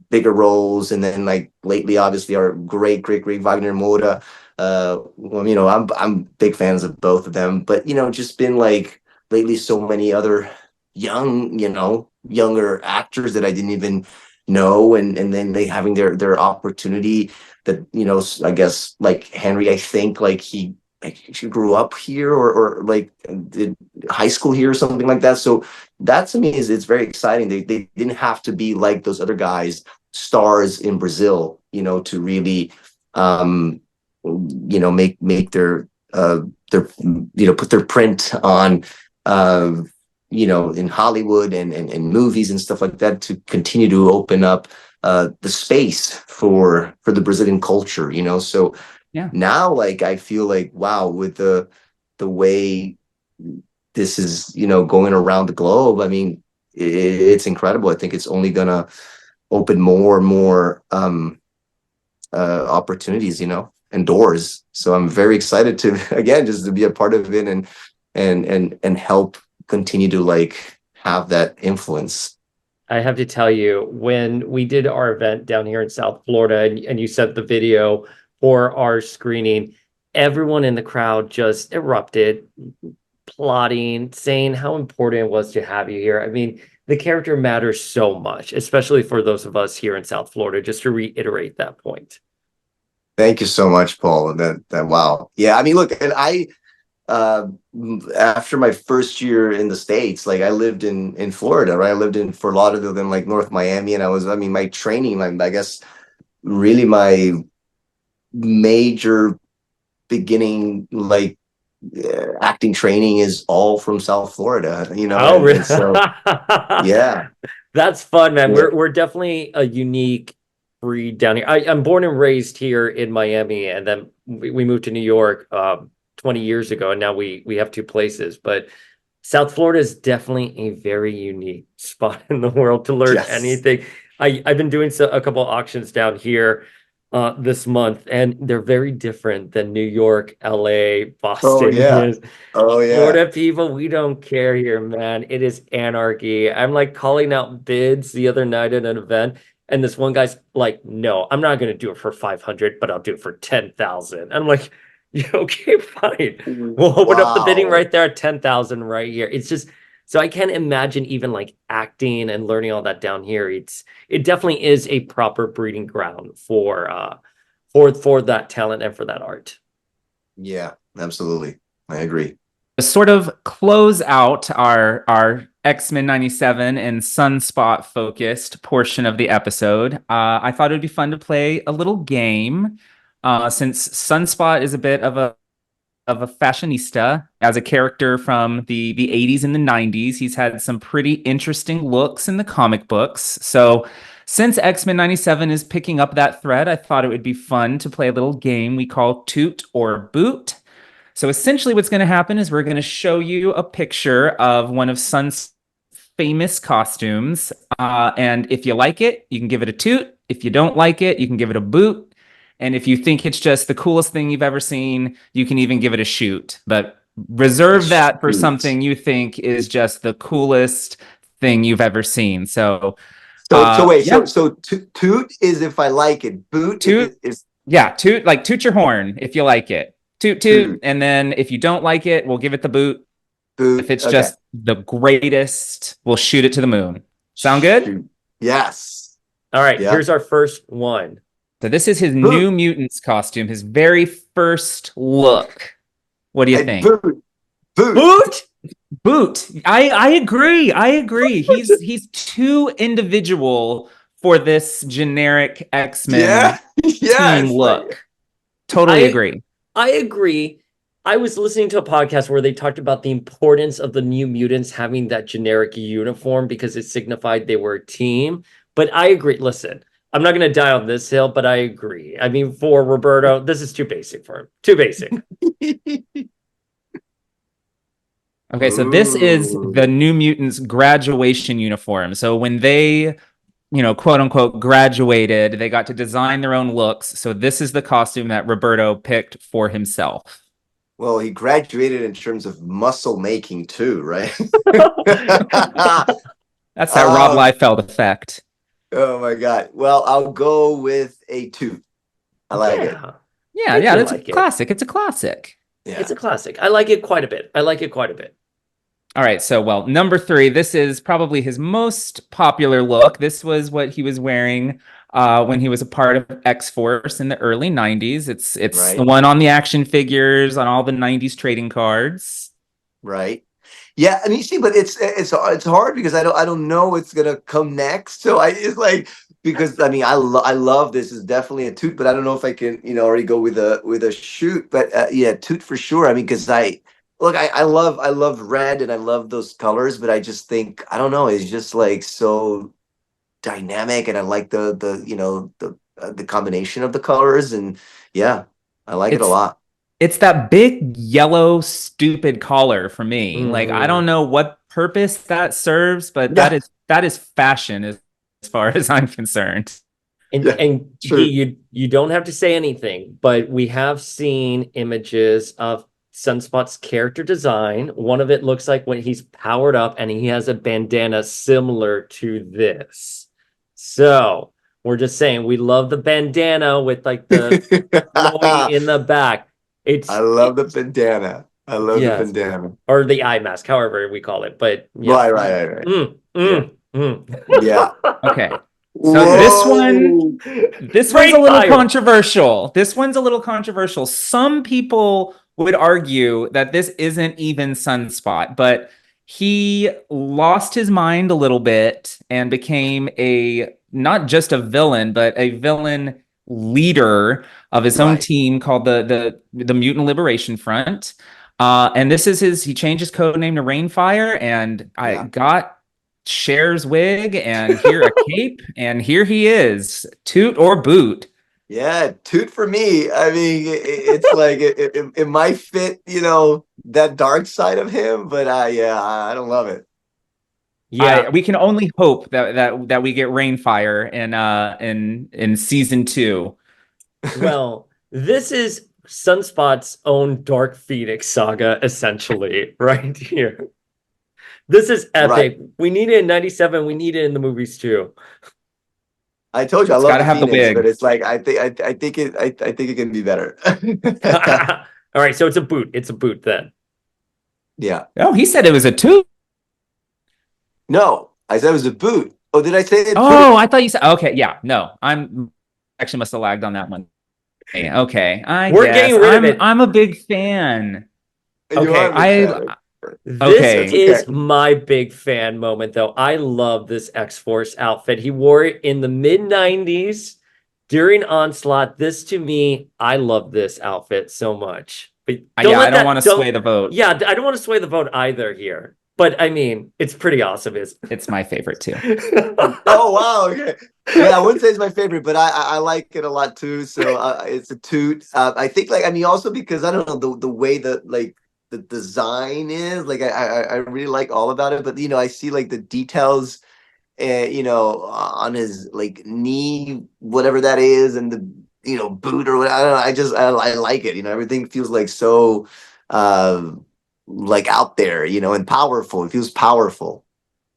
bigger roles, and then like lately, obviously, our great Wagner Moura. Well, you know, I'm big fans of both of them, but you know, just been like lately so many other young, you know, younger actors that I didn't even know, and then they having their opportunity that, you know, I guess like Henry, I think like he grew up here, or like did high school here or something like that. So that to me is, it's very exciting. They didn't have to be like those other guys, stars in Brazil, you know, to really you know, make their you know, put their print on you know, in Hollywood and movies and stuff like that, to continue to open up the space for the Brazilian culture, you know. So Yeah. now like I feel like, wow, with the way this is, you know, going around the globe, I mean, it's incredible. I think it's only gonna open more and more opportunities, you know, and doors. So I'm very excited to again just to be a part of it, and help continue to like have that influence. I have to tell you, when we did our event down here in South Florida, and you sent the video for our screening, everyone in the crowd just erupted, plotting, saying how important it was to have you here. I mean, the character matters so much, especially for those of us here in South Florida, just to reiterate that point. Thank you so much, Paul. That wow. Yeah, I mean, look, and I after my first year in the States, like I lived in Florida, right? I lived in Fort Lauderdale, then like North Miami, and I mean, my training, like I guess really my major beginning like acting training is all from South Florida, you know. Oh, really? And so yeah. That's fun, man. Yeah. We're definitely a unique breed down here. I'm born and raised here in Miami, and then we moved to New York 20 years ago, and now we have two places. But South Florida is definitely a very unique spot in the world to learn Yes. anything. I've been doing a couple auctions down here this month, and they're very different than New York, LA, Boston. Oh yeah. Oh yeah. Florida people, we don't care here, man. It is anarchy. I'm like calling out bids the other night at an event, and this one guy's like, "No, I'm not going to do it for 500, but I'll do it for 10,000." I'm like, "Yeah, okay, fine. We'll open up the bidding right there at 10,000 right here." It's just, so I can't imagine even like acting and learning all that down here. It definitely is a proper breeding ground for that talent and for that art. Yeah, absolutely. I agree. To sort of close out our XMen 97 and Sunspot focused portion of the episode, I thought it would be fun to play a little game. Since Sunspot is a bit of a fashionista as a character from the 80s and the 90s, he's had some pretty interesting looks in the comic books. So since X-Men 97 is picking up that thread, I thought it would be fun to play a little game we call Toot or Boot. So essentially what's going to happen is we're going to show you a picture of one of Sun's famous costumes. And if you like it, you can give it a toot. If you don't like it, you can give it a boot. And if you think it's just the coolest thing you've ever seen, you can even give it a shoot. But reserve that for something you think is just the coolest thing you've ever seen. So wait, yeah. so toot is if I like it. Boot Toot is yeah, toot, like toot your horn if you like it. Toot, toot. And then if you don't like it, we'll give it the boot. Boot. If it's just the greatest, we'll shoot it to the moon. Sound good? Shoot. Yes. All right, here's our first one. So this is his New Mutants costume, his very first look. What do you think? Boot. I agree. He's too individual for this generic X-Men team look. Totally agree. I agree. I was listening to a podcast where they talked about the importance of the New Mutants having that generic uniform because it signified they were a team. But I agree. Listen, I'm not going to die on this hill, but I agree. I mean, for Roberto, this is too basic for him. Too basic. Okay, so this is the Ooh. New Mutants graduation uniform. So when they, quote unquote, graduated, they got to design their own looks. So this is the costume that Roberto picked for himself. Well, he graduated in terms of muscle making too, right? That's that Rob um, Liefeld effect. oh my God. Well, I'll go with a Toot. I like it. Yeah, Yeah, I yeah, do that's like a it. classic. It's a classic. Yeah. It's a classic. I like it quite a bit. I like it quite a bit. All right, so well, number 3, this is probably his most popular look. This was what he was wearing when he was a part of X-Force in the early 90s. It's the Right. one on the action figures, on all the 90s trading cards. Right. Yeah, and you see, but it's hard because I don't know what's gonna come next. So it's like because I mean I love this is definitely a Toot, but I don't know if I can already go with a shoot. But yeah, Toot for sure. I mean, because I love red and I love those colors, but I just think I don't know. It's just like so dynamic, and I like the combination of the colors, and yeah, I like it a It's lot. it's that big yellow stupid collar for me. Like I Mhm. don't know what purpose that serves, but that Yeah, is fashion as far as I'm concerned. And yeah, and Guy, true. you don't have to say anything, but we have seen images of Sunspot's character design. One of it looks like when he's powered up and he has a bandana similar to this. So we're just saying we love the bandana with like the flowy in the back. I It's love the bandana. I love the yes, bandana. or the eye mask, however we call it. But yeah. Right. Mm, Yeah. mm, mm. Yeah. Okay. So Whoa. this one's a Rain little fire. controversial. This one's a little controversial. Some people would argue that this isn't even Sunspot, but he lost his mind a little bit and became a not just a villain, but a villain leader of his own Right. team called the Mutant Liberation Front. And this is he changed his code name to Rainfire, and I Yeah. got Cher's wig and here a cape, and here he is, toot or boot. Yeah. Toot for me. I mean, it's like it might fit, that dark side of him, but yeah, I don't love it. Yeah. We can only hope that we get Rainfire in season 2. Well, this is Sunspot's own Dark Phoenix saga, essentially, right here. This is Right. epic. We need it in 97. We need it in the movies too. I told you I It's love got to the have the Phoenix, but wig. it's like I think it can be better. All right, so it's a boot. It's a boot then. Yeah. Oh, he said it was a toot. No, I said it was a boot. Oh, did I say a Toot? Oh, I thought you said okay. Yeah, no, I'm actually must have lagged on that one. Okay, I We're guess getting rid of it. I'm a big fan. You Okay, are a big fan. This Okay. That's okay. is my big fan moment, though. I love this X-Force outfit. He wore it in the mid 90s during Onslaught. This to me, I love this outfit so much. But Yeah, I don't want to sway the vote. Yeah, I don't want to sway the vote either here. But I mean, it's pretty awesome. It's my favorite too. Oh wow, okay. Yeah, I wouldn't say it's my favorite, but I like it a lot too. So it's a Toot. I think also because I don't know the way that the design is I really like all about it. But I see like the details, on his knee, whatever that is, and the boot or what. I don't know. I like it. Everything feels like so. Out there, and powerful. It feels powerful.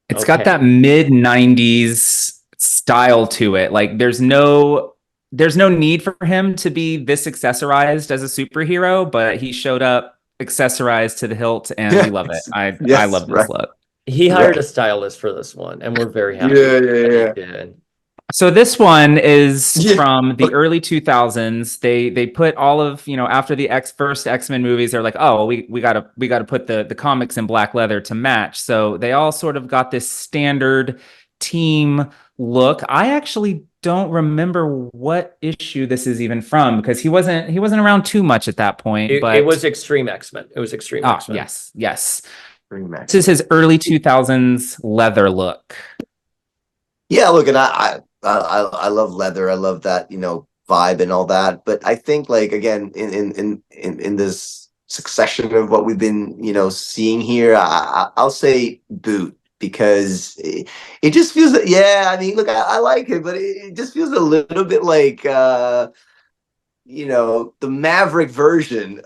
It's got Okay. that mid 90s style to it. Like there's no need for him to be this accessorized as a superhero, but he showed up accessorized to the hilt and we love it. I Yes, love this right. look. He hired Right. a stylist for this one, and we're very happy Yeah, that yeah. he did. So this one is Yeah. from the early 2000s. They put all of, after the first X-Men movies, they're like, "Oh, we got to put the comics in black leather to match." So they all sort of got this standard team look. I actually don't remember what issue this is even from, because he wasn't around too much at that point. It was But Extreme X-Men. It was Extreme X-Men. yes. Max. This is his early 2000s leather look. Yeah, look, and I love leather. I love that, vibe and all that. But I think, like, again, in this succession of what we've been, seeing here, I'll say boot, because it just feels that, yeah, I mean, look, I like it, but it just feels a little bit like the Maverick version.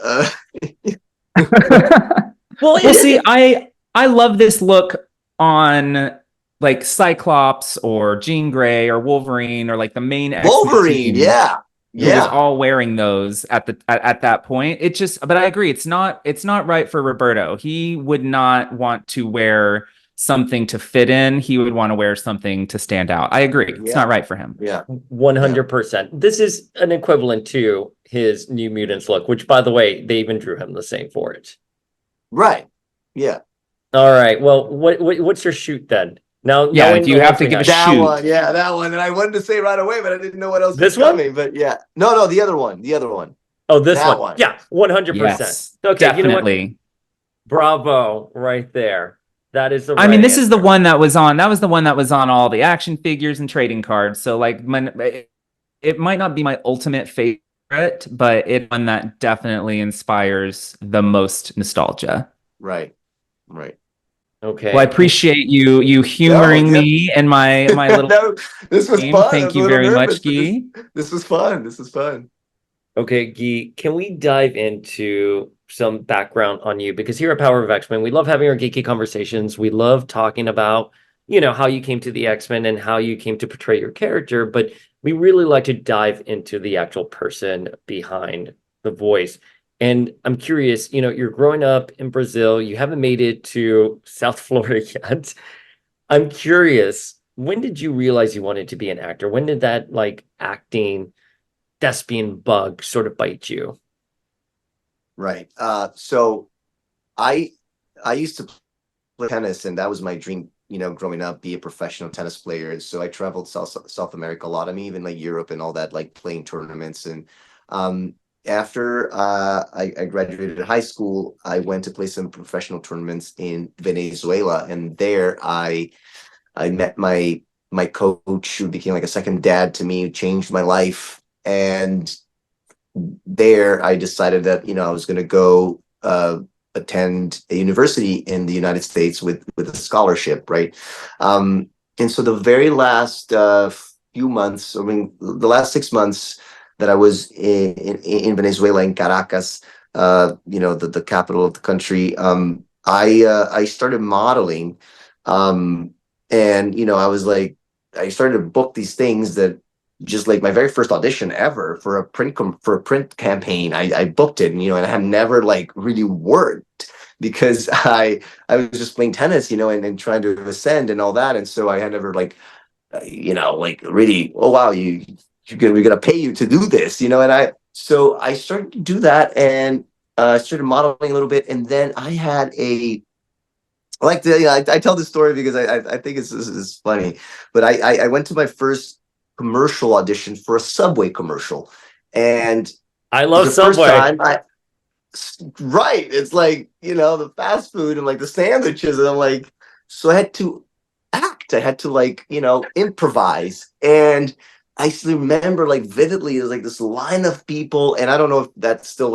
Well, see, I love this look on like Cyclops or Jean Grey or Wolverine, or like the main X-Men Wolverine, team, yeah. who was all wearing those at that point. It just, but I agree, it's not right for Roberto. He would not want to wear something to fit in. He would want to wear something to stand out. I agree. It's not right for him. Yeah. 100%. This is an equivalent to his New Mutants look, which, by the way, they even drew him the same for it. Right. Yeah. All right. Well, what's your shoot then? Now, Yeah, if you have to give a that shoot. one, yeah, that one. And I wanted to say right away, but I didn't know what else This was one? coming. But yeah. No, the other one. The other one. Oh, this That one. one. Yeah, 100%. Yes, Okay, definitely. You know what? Bravo, right there. That is the I mean, this is the answer. one that was on. That was the one that was on all the action figures and trading cards. So, like, it might not be my ultimate favorite, but it's one that definitely inspires the most nostalgia. Right. Right. Okay. Well, I appreciate you humoring me and my little No, this was game. fun. I Thank was a you little very nervous, much, but Guy. This was fun. This was fun. Okay, Guy, can we dive into some background on you? Because here at Power of X-Men, we love having our geeky conversations. We love talking about, how you came to the X-Men and how you came to portray your character, but we really like to dive into the actual person behind the voice. And I'm curious, you're growing up in Brazil, you haven't made it to South Florida yet. I'm curious, when did you realize you wanted to be an actor? When did that acting thespian bug sort of bite you? Right. So I used to play tennis, and that was my dream, growing up, be a professional tennis player. So I traveled South America a lot. I mean, even like Europe and all that, like playing tournaments. And after I graduated high school, I went to play some professional tournaments in Venezuela, and there I met my coach, who became like a second dad to me, who changed my life. And there I decided that, I was going to go attend a university in the United States with a scholarship, right? And so the very last few months, I mean, the last 6 months that I was in Venezuela, in Caracas, the capital of the country, I started modeling, and I was like, I started to book these things that, just like my very first audition ever for a print campaign, I booked it, and I had never really worked, because I was just playing tennis, and trying to ascend and all that, and so I had never really, oh wow, we're gonna pay you to do this, and I started to do that, and started modeling a little bit, and then I had I tell this story because I think it's funny, but I went to my first commercial audition for a Subway commercial, and I love Subway. Right, it's like, the fast food and like the sandwiches, and I'm like, so I had to act, I had to improvise, and I still remember vividly, there's this line of people, and I don't know if that's still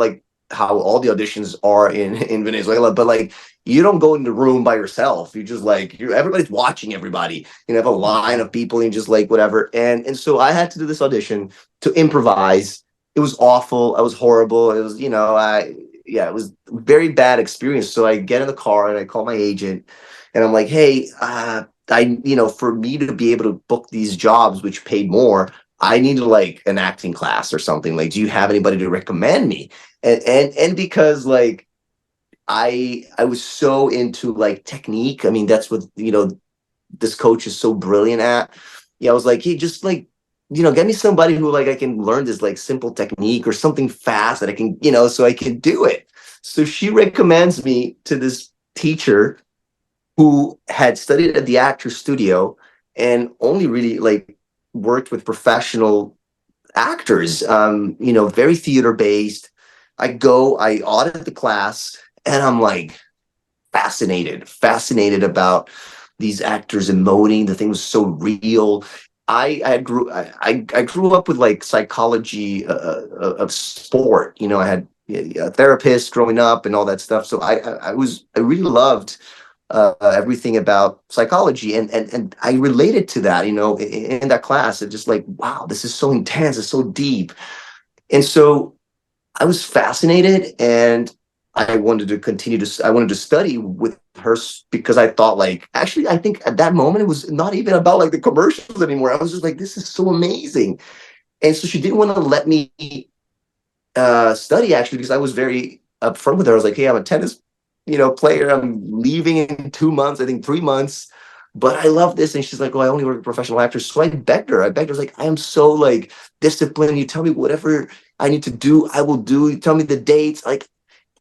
how all the auditions are in Venezuela, but you don't go in the room by yourself. You just everybody's watching everybody. You have a line of people, and you just whatever. And so I had to do this audition to improvise. It was awful. I was horrible. It was, it was a very bad experience. So I get in the car and I call my agent, and I'm like, hey, for me to be able to book these jobs, which paid more, I needed an acting class or something. Do you have anybody to recommend me? And because I was so into technique. I mean, that's what this coach is so brilliant at. Yeah, I was like, hey, just get me somebody who I can learn this simple technique or something fast that I can, so I can do it. So she recommends me to this teacher who had studied at the actor studio, and only really like worked with professional actors, very theater based. I audit the class, and I'm like fascinated about these actors emoting. The thing was so real. I grew up with like psychology of sport. I had a therapist growing up and all that stuff. So I really loved everything about psychology, and I related to that. In that class, it's just like, wow, this is so intense, it's so deep, and so I was fascinated, and I wanted to study with her because I thought, like, actually, I think at that moment it was not even about like the commercials anymore. I was just like, this is so amazing. And so she didn't want to let me study, actually, because I was very upfront with her. I was like, hey, I'm a tennis, player. I'm leaving in 2 months, I think 3 months, but I love this. And she's like, oh, I only work with professional actors. So I begged her. I was like, I am so like disciplined. You tell me whatever I need to do, I will do. You tell me the dates, like,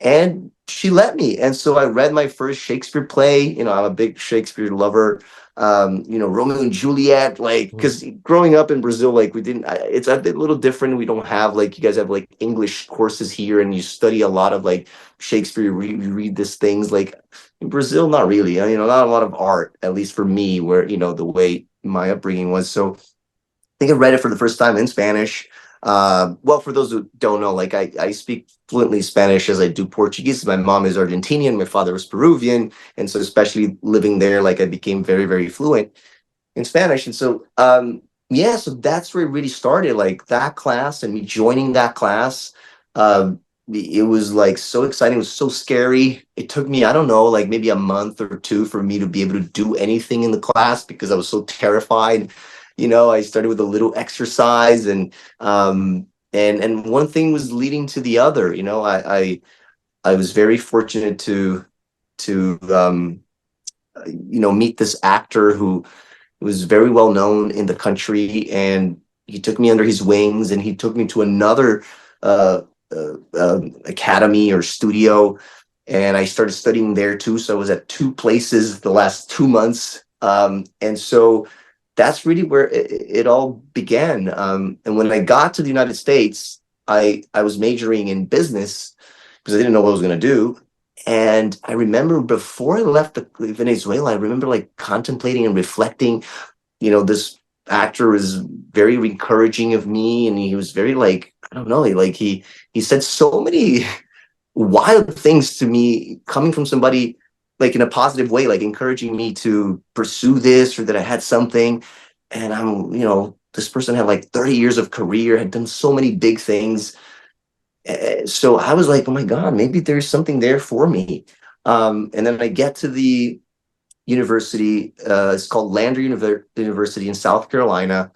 and she let me. And so I read my first Shakespeare play. I'm a big Shakespeare lover. Romeo and Juliet, like, because growing up in Brazil, like, it's a bit little different. We don't have, like, you guys have like English courses here, and you study a lot of like Shakespeare. You read these things. Like in Brazil, not really. Not a lot of art, at least for me, where the way my upbringing was. So I think I read it for the first time in Spanish. Well, for those who don't know, like I speak fluently Spanish as I do Portuguese. My mom is Argentinian, my father was Peruvian, and so especially living there, like I became very, very fluent in Spanish. And so yeah, so that's where it really started, like that class and me joining that class. It was like so exciting, it was so scary. It took me, I don't know, like maybe a month or two for me to be able to do anything in the class because I was so terrified. I started with a little exercise, and one thing was leading to the other. I was very fortunate to meet this actor who was very well known in the country, and he took me under his wings, and he took me to another academy or studio, and I started studying there too. So I was at two places the last 2 months, and so that's really where it all began. And when I got to the United States, I was majoring in business because I didn't know what I was going to do. And I remember before I left Venezuela, I remember like contemplating and reflecting. This actor was very encouraging of me, and he was very like, I don't know, he said so many wild things to me, coming from somebody like in a positive way, like encouraging me to pursue this, or that I had something. And this person had like 30 years of career, had done so many big things. So I was like, oh my God, maybe there's something there for me. And then I get to the university, it's called Lander University in South Carolina,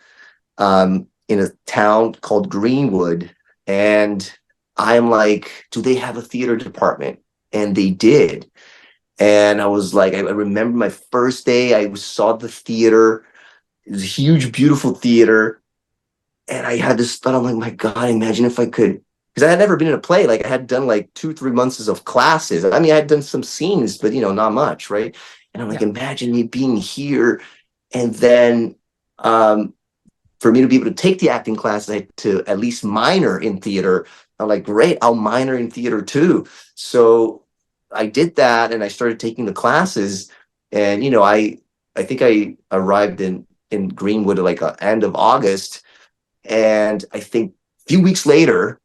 in a town called Greenwood. And I'm like, do they have a theater department? And they did. And I was like, I remember my first day, I saw the theater. It was a huge, beautiful theater. And I had this thought, I'm like, my God, imagine if I could, because I had never been in a play. Like I had done like 2-3 months of classes. I mean, I had done some scenes, but not much, right? And I'm like, imagine me being here. And then for me to be able to take the acting class, I had to at least minor in theater. I'm like, great, I'll minor in theater too. So I did that, and I started taking the classes, and I think I arrived in Greenwood at like end of August, and I think a few weeks later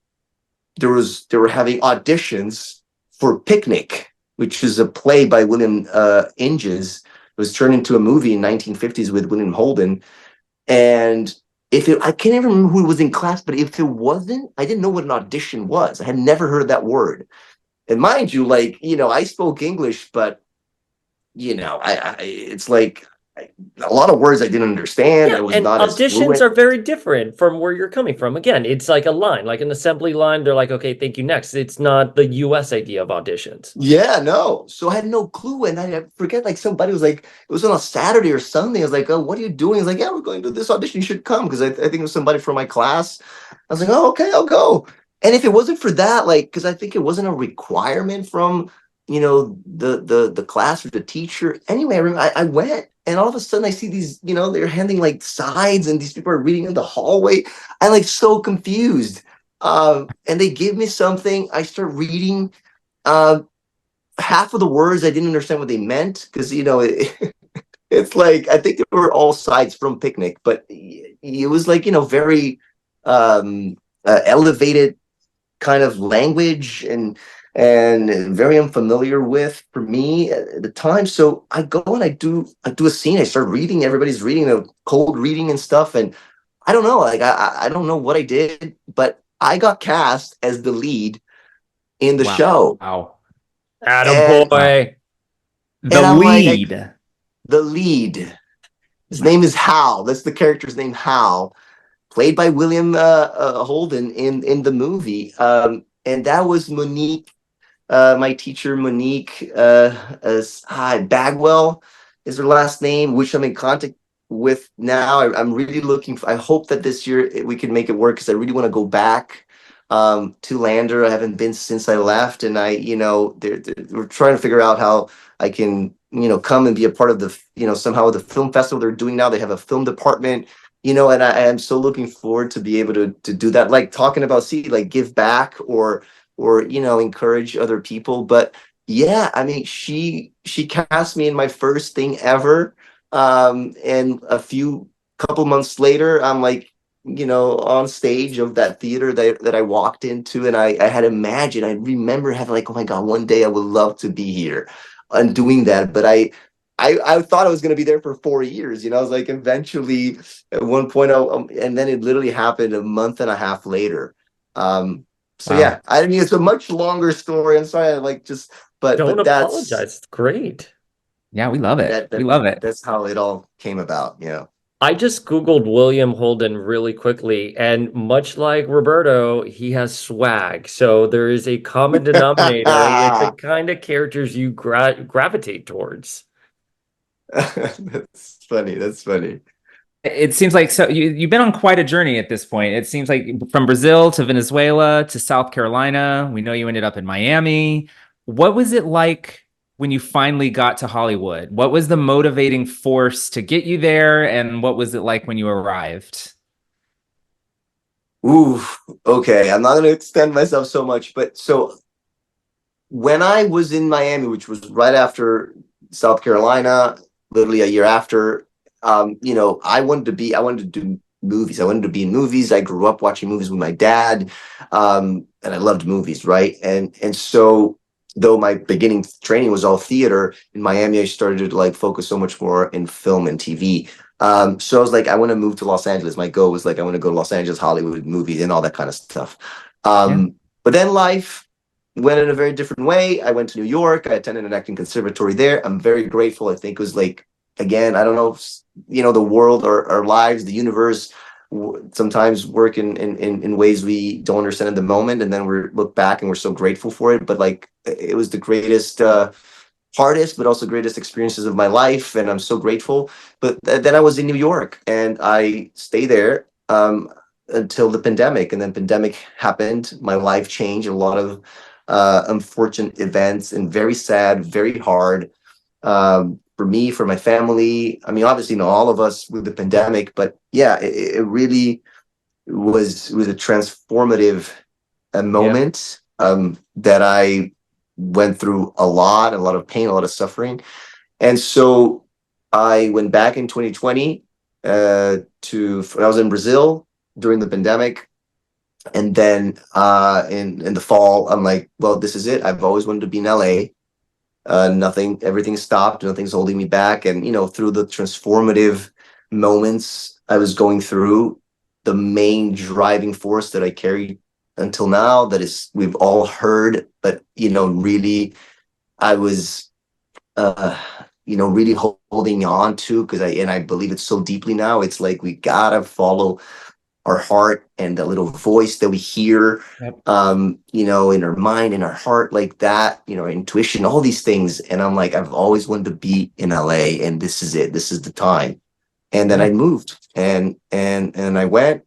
they were having auditions for Picnic, which is a play by William Inges. It was turned into a movie in 1950s with William Holden, and I can't even remember who was in class, but if it wasn't, I didn't know what an audition was. I had never heard that word. And mind you, like, I spoke English, but, it's like a lot of words I didn't understand. Yeah, I was and not as auditions fluent. are very different from where you're coming from. Again, it's like a line, like an assembly line. They're like, okay, thank you, next. It's not the US idea of auditions. Yeah, no. So I had no clue. And I forget, like, somebody was like, it was on a Saturday or Sunday. I was like, oh, what are you doing? He's like, yeah, we're going to this audition. You should come. Because I think it was somebody from my class. I was like, oh, okay, I'll go. And if it wasn't for that, like, because I think it wasn't a requirement from the class or the teacher. Anyway, I went, and all of a sudden I see these, they're handing like sides, and these people are reading in the hallway. I'm like so confused. And they give me something. I start reading. Half of the words I didn't understand what they meant, because it's like, I think they were all sides from Picnic, but it was like, very elevated kind of language, and very unfamiliar with for me at the time. So I go and I do a scene. I start reading. Everybody's reading, a cold reading and stuff. And I don't know, like I don't know what I did, but I got cast as the lead in the show. Wow. Attaboy. The I'm like, lead. the lead. His name is Hal. That's the character's name, Hal, played by William Holden in the movie. And that was Monique, my teacher, Monique Bagwell is her last name, which I'm in contact with now. I'm really looking I hope that this year we can make it work, because I really want to go back to Lander. I haven't been since I left, and we're trying to figure out how I can, come and be a part of the, somehow the film festival they're doing now. They have a film department, and I am so looking forward to be able to do that, like talking about, like give back, or encourage other people. But yeah, I mean, she cast me in my first thing ever, and couple months later, I'm like, on stage of that theater that I walked into, and I had imagined, I remember having like, oh my God, one day I would love to be here and doing that. But I thought I was going to be there for 4 years. I was like, eventually at one point, and then it literally happened a month and a half later. So Wow. yeah, I mean, it's a much longer story. I'm sorry, but Don't that's apologize. It's great. Yeah, we love it. We love it. That's how it all came about. I just Googled William Holden really quickly, and much like Roberto, he has swag. So there is a common denominator. It's the kind of characters you gravitate towards. That's funny. That's funny. It seems like you've been on quite a journey at this point. It seems like from Brazil to Venezuela to South Carolina. We know you ended up in Miami. What was it like when you finally got to Hollywood? What was the motivating force to get you there, and what was it like when you arrived? Ooh, okay. I'm not going to extend myself so much, but so when I was in Miami, which was right after South Carolina, literally a year after, I wanted to do movies. I wanted to be in movies. I grew up watching movies with my dad, and I loved movies, right? And so, though my beginning training was all theater, in Miami I started to like focus so much more in film and TV. So I was like, I want to move to Los Angeles. My goal was like, I want to go to Los Angeles, Hollywood, movies, and all that kind of stuff. But then life went in a very different way. I went to New York. I attended an acting conservatory there. I'm very grateful. I think it was like, again, I don't know, the world, or our lives, the universe sometimes work in ways we don't understand at the moment, and then we look back and we're so grateful for it. But like, it was the greatest, hardest, but also greatest experiences of my life, and I'm so grateful. But then I was in New York, and I stayed there until the pandemic, and then pandemic happened. My life changed. A lot of unfortunate events, and very sad, very hard. For me, for my family. I mean, obviously, all of us with the pandemic, but yeah, it really was a transformative moment, that I went through a lot of pain, a lot of suffering. And so I went back in 2020 I was in Brazil during the pandemic. And then in the fall, I'm like, well, this is it. I've always wanted to be in LA. Everything stopped, nothing's holding me back. And through the transformative moments I was going through, the main driving force that I carry until now, that is, we've all heard, but really I was really holding on to, because I believe it so deeply now. It's like, we gotta follow our heart, and the little voice that we hear, in our mind, in our heart, like that, our intuition, all these things. And I'm like, I've always wanted to be in LA, and this is it. This is the time. And then I moved, and I went.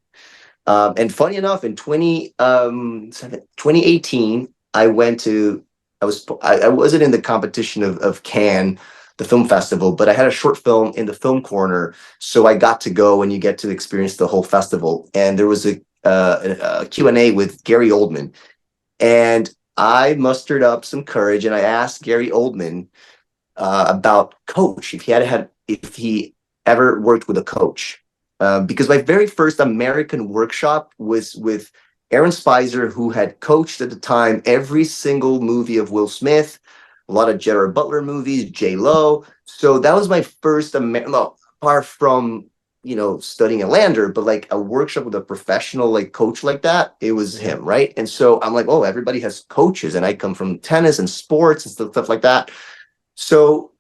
And funny enough, in 2018, I went to I wasn't in the competition of Cannes, the film festival, but I had a short film in the film corner, so I got to go and you get to experience the whole festival. And there was a Q&A with Gary Oldman, and I mustered up some courage and I asked Gary Oldman about coach, if he ever worked with a coach, because my very first American workshop was with Aaron Spicer, who had coached at the time every single movie of Will Smith, a lot of Gerard Butler movies, J Lo. So that was my first apart from studying a lander, but like a workshop with a professional like coach like that, it was him, right? And so I'm like, oh, everybody has coaches, and I come from tennis and sports and stuff like that. So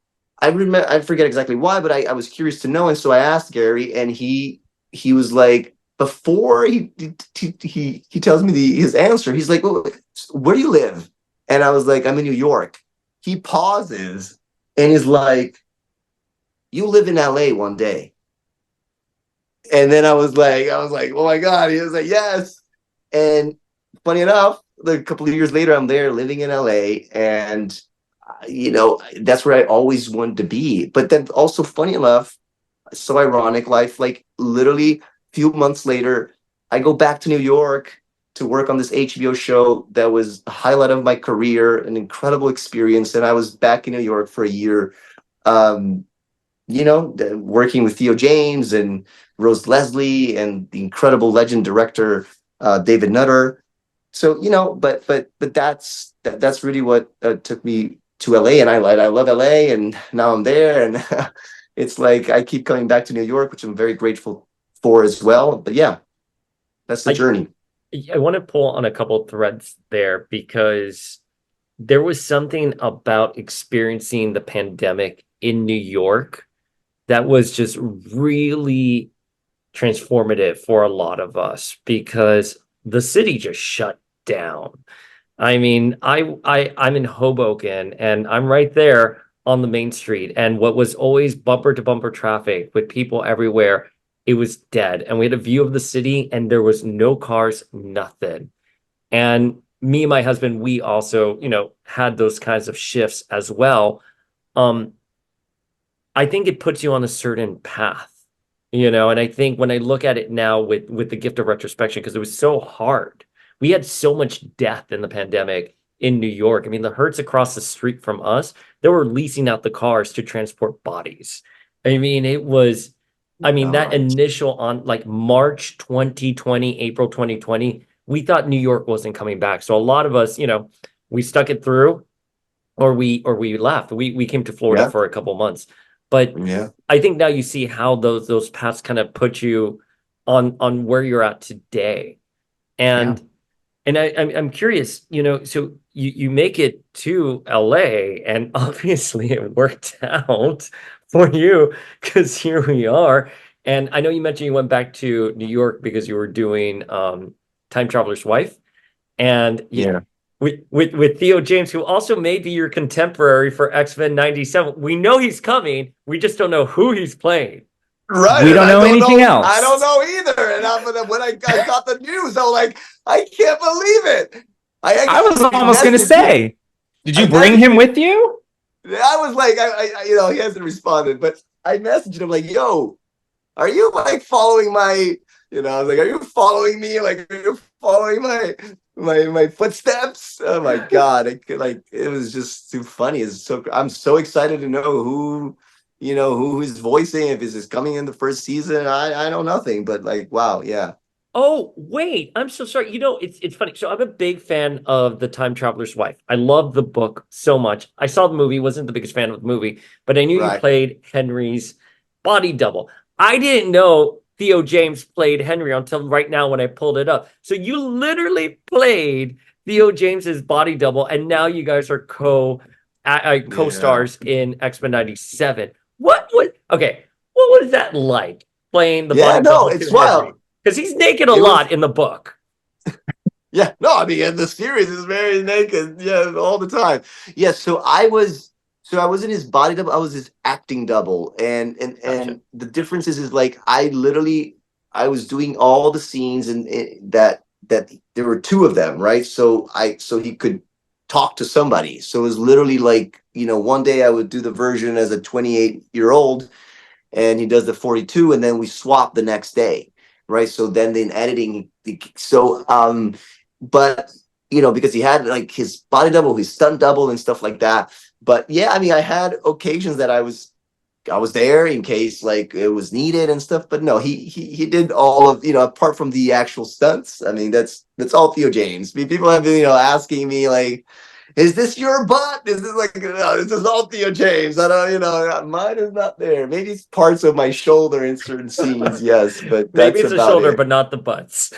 I forget exactly why, but I was curious to know, and so I asked Gary, and he was like, before he tells me his answer, he's like, well, where do you live? And I was like, I'm in New York. He pauses and is like, you live in LA one day. And then I was like, oh my God. He was like, yes. And funny enough, a couple of years later, I'm there living in LA, and that's where I always wanted to be. But then also, funny enough, so ironic, life, like literally a few months later, I go back to New York to work on this HBO show that was a highlight of my career, an incredible experience. And I was back in New York for a year, working with Theo James and Rose Leslie and the incredible legend director, David Nutter. So, but that's really what took me to LA, and I love LA, and now I'm there, and it's like I keep coming back to New York, which I'm very grateful for as well. But yeah, that's the journey. I want to pull on a couple of threads there, because there was something about experiencing the pandemic in New York that was just really transformative for a lot of us, because the city just shut down. I mean, I'm in Hoboken, and I'm right there on the main street. And what was always bumper to bumper traffic with people everywhere, it was dead. And we had a view of the city, and there was no cars, nothing. And me and my husband, we also, had those kinds of shifts as well. I think it puts you on a certain path, and I think when I look at it now with the gift of retrospection, because it was so hard. We had so much death in the pandemic in New York. I mean, the Hertz across the street from us, they were leasing out the cars to transport bodies. I mean, that initial on like March 2020, April 2020, we thought New York wasn't coming back. So a lot of us, we stuck it through, or we left. We came to Florida for a couple months. But I think now you see how those paths kind of put you on where you're at today. And I'm curious, so you make it to LA, and obviously it worked out for you, because here we are. And I know you mentioned you went back to New York because you were doing Time Traveler's Wife, and with Theo James, who also may be your contemporary for XMen 97. We know he's coming. We just don't know who he's playing. Right. We don't know anything else. I don't know either. And when I got the news, I was like, I can't believe it. I was almost going to say, did you bring him with you? I was like, he hasn't responded, but I messaged him like, yo, are you like following my, I was like, are you following me? Like, are you following my footsteps? Oh my God. It was just too funny. I'm so excited to know who is voicing, if this is coming in the first season. I know nothing, but like, wow. Yeah. Oh, wait, I'm so sorry. It's funny. So I'm a big fan of The Time Traveler's Wife. I love the book so much. I saw the movie, wasn't the biggest fan of the movie, but I knew you played Henry's body double. I didn't know Theo James played Henry until right now when I pulled it up. So you literally played Theo James's body double, and now you guys are co-stars in X-Men 97. What was that like, playing the body double? It's wild. Because he's naked a lot in the book. Yeah, no, I mean, the series is very naked, all the time. Yeah, so I was in his body double. I was his acting double, and Gotcha. the difference is like I was doing all the scenes, and that there were two of them, right? So he could talk to somebody. So it was literally like, you know, one day I would do the version as a 28-year-old, and he does the 42, and then we swap the next day, right? So then in editing, but you know, because he had like his body double, his stunt double, and stuff like that. But yeah, I mean, I had occasions that I was there in case like it was needed and stuff. But no, he did all of, you know, apart from the actual stunts. I mean, that's all Theo James. I mean, people have been, you know, asking me like, is this your butt? Is this like, no, this is all Theo James. I don't, you know, mine is not there. Maybe it's parts of my shoulder in certain scenes, yes, but Maybe that's it's the about shoulder, it. but not the butts.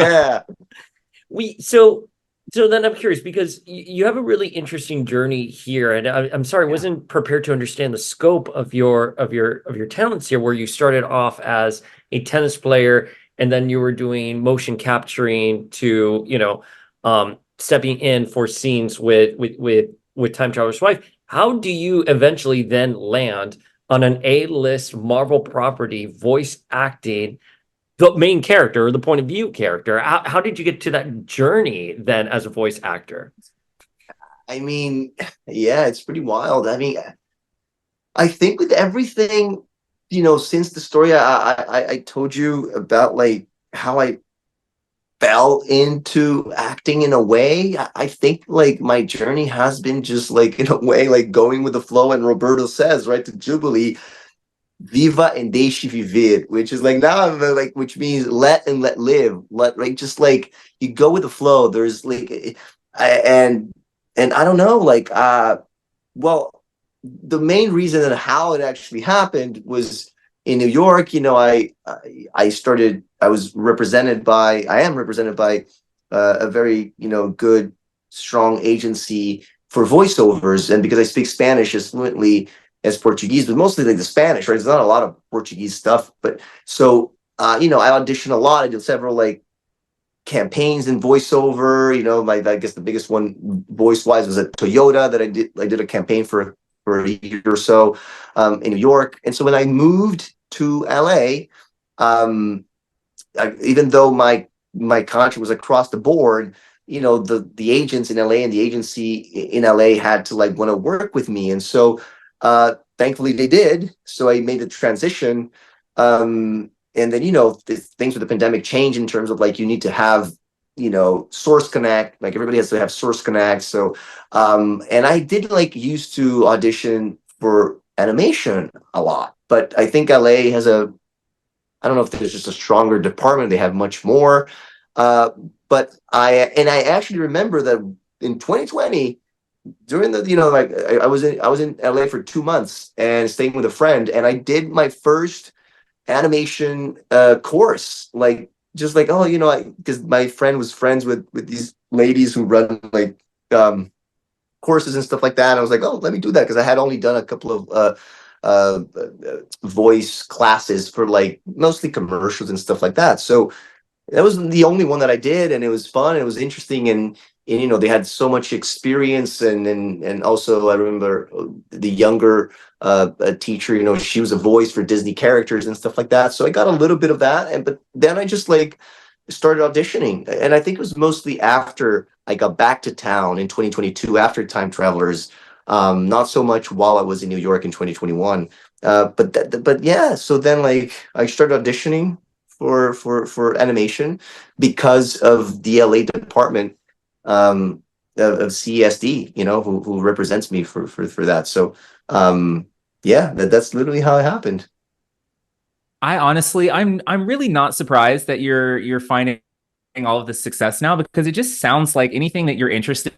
Yeah. So then I'm curious, because you have a really interesting journey here, and I'm sorry, I wasn't prepared to understand the scope of your talents here, where you started off as a tennis player, and then you were doing motion capturing to, you know, stepping in for scenes with Time Traveler's Wife. How do you eventually then land on an A-list Marvel property voice acting the main character or the point of view character? How did you get to that journey then as a voice actor? I mean, yeah, it's pretty wild. I mean, I think with everything, you know, since the story I told you about, like how I fell into acting in a way, I think like my journey has been just like in a way like going with the flow. And Roberto says, right, to Jubilee, Viva and deixe viver, which is like now I'm like, which means let and let live, let, like, just like you go with the flow. There's like, and I don't know, like, well, the main reason and how it actually happened was in New York. You know, I was represented by, I am represented by a very, you know, good, strong agency for voiceovers, and because I speak Spanish as fluently as Portuguese, but mostly like the Spanish, right? There's not a lot of Portuguese stuff, but so you know, I auditioned a lot. I did several like campaigns in voiceover. You know, I guess the biggest one voice wise was at Toyota that I did a campaign for a year or so in New York. And so when I moved to LA, even though my contract was across the board, you know, the agents in LA and the agency in LA had to like want to work with me, and so thankfully they did. So I made the transition. And then, you know, things with the pandemic change in terms of like you need to have, you know, Source Connect, like everybody has to have Source Connect. So and I did like used to audition for animation a lot, but I think LA has I don't know if there's just a stronger department. They have much more. But I actually remember that in 2020, during the, you know, like I was in LA for 2 months and staying with a friend, and I did my first animation course, like just like, oh, you know, because my friend was friends with these ladies who run like courses and stuff like that. And I was like, oh, let me do that, because I had only done a couple of voice classes for like mostly commercials and stuff like that. So that was the only one that I did, and it was fun. It was interesting, and you know, they had so much experience, and also I remember the younger a teacher. You know, she was a voice for Disney characters and stuff like that. So I got a little bit of that, but then I just like started auditioning, and I think it was mostly after I got back to town in 2022 after Time Travelers. Not so much while I was in New York in 2021. But yeah, so then like I started auditioning for animation because of the LA department of CESD, you know, who represents me for that. So yeah, that's literally how it happened. I honestly, I'm really not surprised that you're finding all of this success now, because it just sounds like anything that you're interested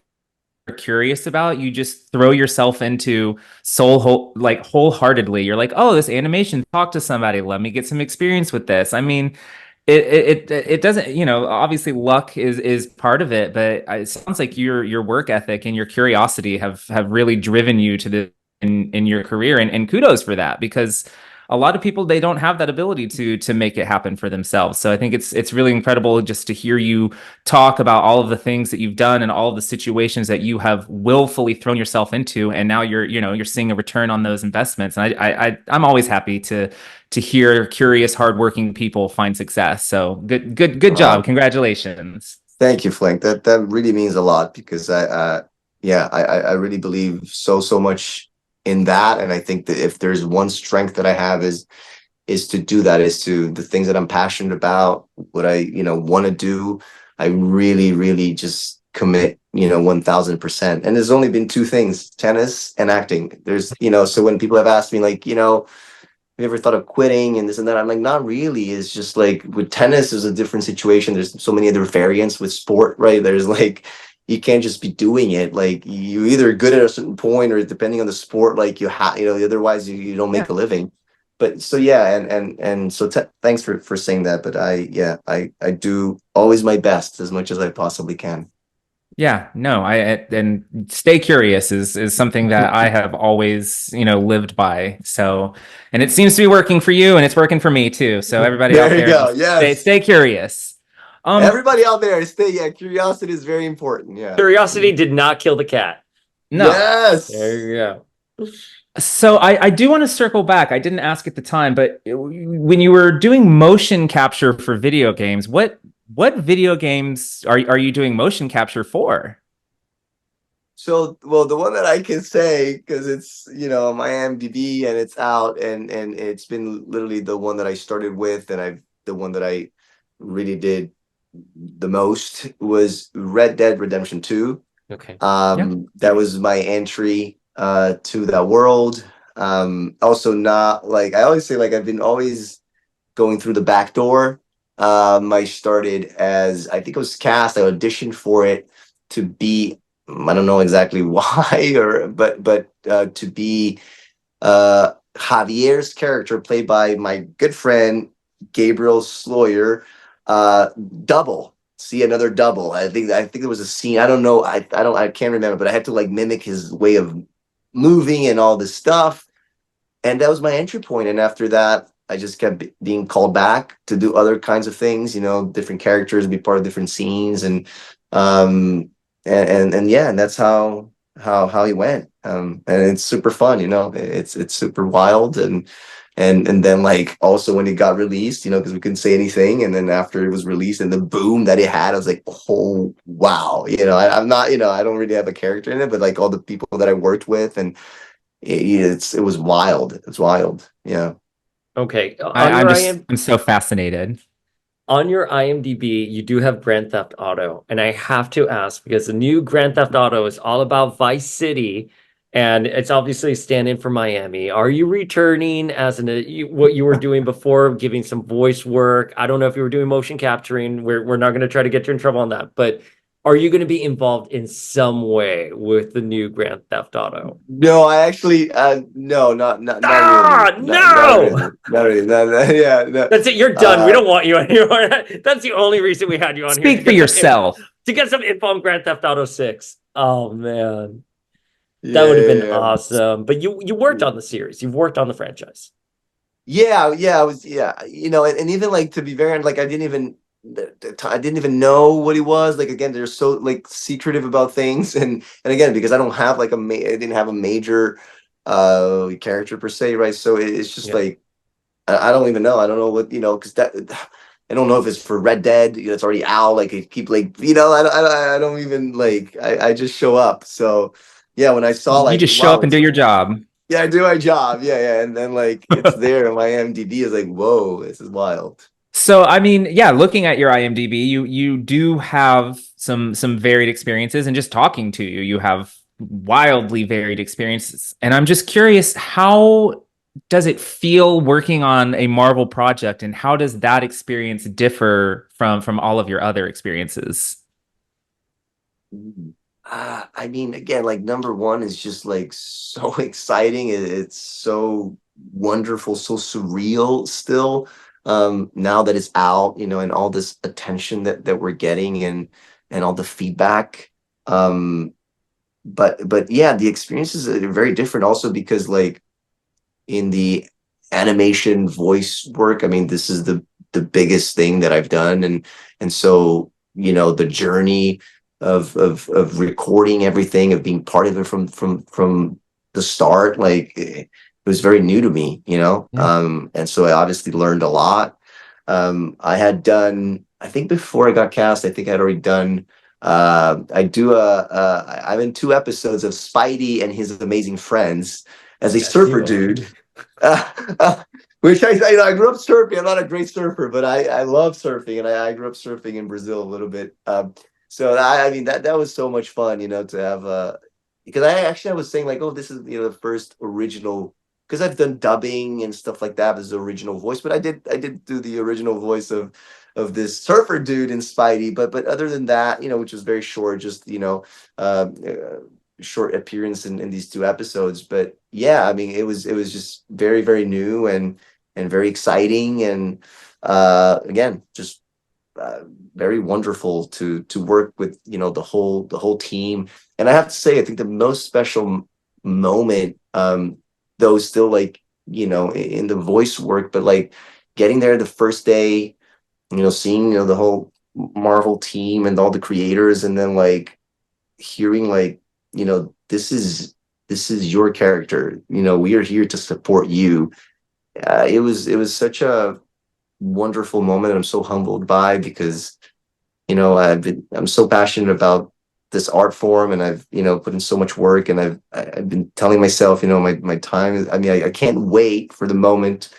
or curious about, you just throw yourself into wholeheartedly. You're like, oh, this animation, talk to somebody, let me get some experience with this. I mean, it doesn't, you know, obviously luck is part of it, but it sounds like your work ethic and your curiosity have really driven you to the in your career, and kudos for that, because a lot of people, they don't have that ability to make it happen for themselves. So I think it's really incredible just to hear you talk about all of the things that you've done and all of the situations that you have willfully thrown yourself into, and now you're seeing a return on those investments. And I'm always happy to hear curious, hardworking people find success. So good job. Congratulations. Thank you, Flank. That really means a lot because I really believe so much in that, and I think that if there's one strength that I have is to do that, is to the things that I'm passionate about, what I want to do. I really just commit 1000%. And there's only been two things: tennis and acting. There's so when people have asked me like have you ever thought of quitting and this and that? I'm like, not really. It's just like with tennis, there's a different situation. There's so many other variants with sport, right? There's like, you can't just be doing it. Like you either good at a certain point or depending on the sport, like you have, otherwise you don't make a living. But so, yeah. And so thanks for saying that. But I do always my best as much as I possibly can. Yeah, no, and stay curious is something that I have always, lived by. So, and it seems to be working for you, and it's working for me too. So everybody out There you there, go. just Yes. stay curious. Everybody out there, curiosity is very important. Yeah. Curiosity did not kill the cat. No. Yes. There you go. So I do want to circle back. I didn't ask at the time, but when you were doing motion capture for video games, what video games are you doing motion capture for? So, well, the one that I can say, because it's, my IMDb and it's out and it's been literally the one that I started with, and the one that I really did the most was Red Dead Redemption 2. Okay. That was my entry to that world. Also not like, I always say, like, I've been always going through the back door. I started as, I think it was cast, I auditioned for it to be, I don't know exactly why, but to be Javier's character, played by my good friend Gabriel Sloyer, double. See, another double. I think there was a scene. I don't know. I can't remember, but I had to like mimic his way of moving and all this stuff, and that was my entry point. And after that, I just kept being called back to do other kinds of things. Different characters, be part of different scenes, and yeah, and that's how he went. And it's super fun. It's super wild, and then like also when it got released, because we couldn't say anything, and then after it was released and the boom that it had, I was like, oh wow. I'm not, I don't really have a character in it, but like all the people that I worked with, and it was wild. It's wild. Yeah. Okay. I'm so fascinated. On your IMDb, you do have Grand Theft Auto, and I have to ask because the new Grand Theft Auto is all about Vice City, and it's obviously stand-in for Miami. Are you returning as what you were doing before, giving some voice work? I don't know if you were doing motion capturing. We're not going to try to get you in trouble on that, but are you going to be involved in some way with the new Grand Theft Auto? No, I actually, no, not really. No! Not really. Yeah, no. That's it. You're done. We don't want you anymore. That's the only reason we had you on here. Speak for yourself. To get some info on Grand Theft Auto 6. Oh, man. That would have been awesome. But you worked on the series. You've worked on the franchise. Yeah, I was, and even like, to be very honest, like I didn't even know what he was. Like, again, they're so like secretive about things, and again, because I don't have like I didn't have a major character per se, right? So it's just like I don't even know. I don't know what, because that I don't know if it's for Red Dead. It's already out. Like, I keep like, I don't even like. I just show up. So yeah, when I saw like, you just show up and do your job. Yeah, I do my job. Yeah, and then like it's there, and my IMDb is like, whoa, this is wild. So, I mean, yeah, looking at your IMDb, you do have some varied experiences, and just talking to you, you have wildly varied experiences. And I'm just curious, how does it feel working on a Marvel project, and how does that experience differ from all of your other experiences? I mean, again, like number one is just like so exciting. It's so wonderful, so surreal still. Now that it's out, and all this attention that we're getting, and all the feedback. But yeah, the experiences are very different also because like in the animation voice work, I mean, this is the biggest thing that I've done. And so, the journey of recording everything, of being part of it from the start, like it was very new to me, and so I obviously learned a lot. I had done I think before I got cast, I think I'd already done. I'm in 2 episodes of Spidey and His Amazing Friends as a Best surfer duo. dude. Which I grew up surfing. I'm not a great surfer, but I love surfing, and I grew up surfing in Brazil a little bit. So I mean that was so much fun, to have because I was saying like, oh, this is the first original, because I've done dubbing and stuff like that as the original voice, but I did do the original voice of this surfer dude in Spidey, but other than that, which was very short, just short appearance in these 2 episodes. But yeah, I mean, it was just very, very new and very exciting, and again, just very wonderful to work with the whole team. And I have to say, I think the most special moment, though, still like in the voice work, but like getting there the first day, seeing the whole Marvel team and all the creators, and then like hearing like this is your character. We are here to support you. It was such a wonderful moment, and I'm so humbled by, because I'm so passionate about this art form, and I've put in so much work, and I've been telling myself, my time is, I mean, I can't wait for the moment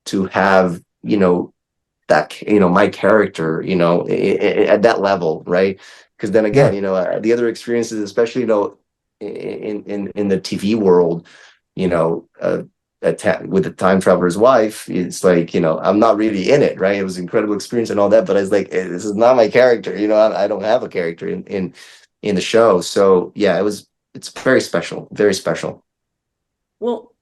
to have that my character at that level, right? Because then again, Yeah. the other experiences, especially in the TV world, you know uh, with the time traveler's wife, it's like I'm not really in it, right? It was an incredible experience and all that, but it's like, this is not my character. I don't have a character in the show. So yeah, it's very special, very special. Well,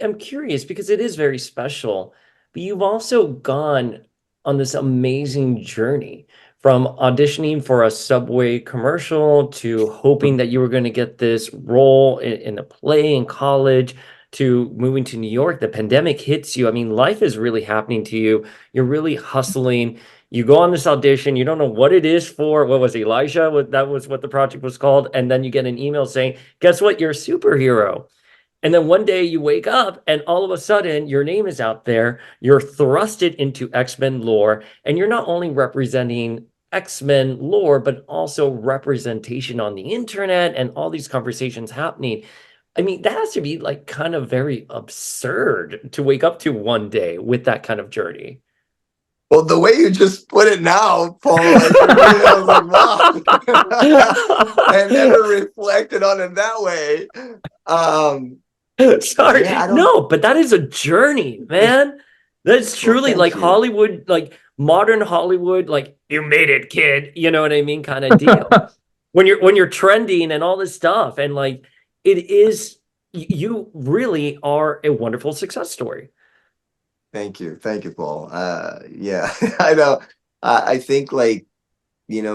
I'm curious because it is very special, but you've also gone on this amazing journey from auditioning for a Subway commercial to hoping that you were going to get this role in a play in college to moving to New York. The pandemic hits you. I mean, life is really happening to you. You're really hustling. You go on this audition, you don't know what it is for. What was Elijah? That was what the project was called. And then you get an email saying, guess what? You're a superhero. And then one day you wake up and all of a sudden your name is out there. You're thrusted into X-Men lore, and you're not only representing X-Men lore, but also representation on the internet and all these conversations happening. I mean, that has to be like kind of very absurd to wake up to one day with that kind of journey. Well, the way you just put it now, Paul, like, for me, I was like, wow. I never reflected on it that way. Sorry. Yeah, I don't. No, but that is a journey, man. That's Well, truly like thank you. Hollywood, like modern Hollywood, like you made it, kid. You know what I mean? Kind of deal. When you're trending and all this stuff, and like it is, you really are a wonderful success story. Thank you, Paul. Yeah, I know. I think, like,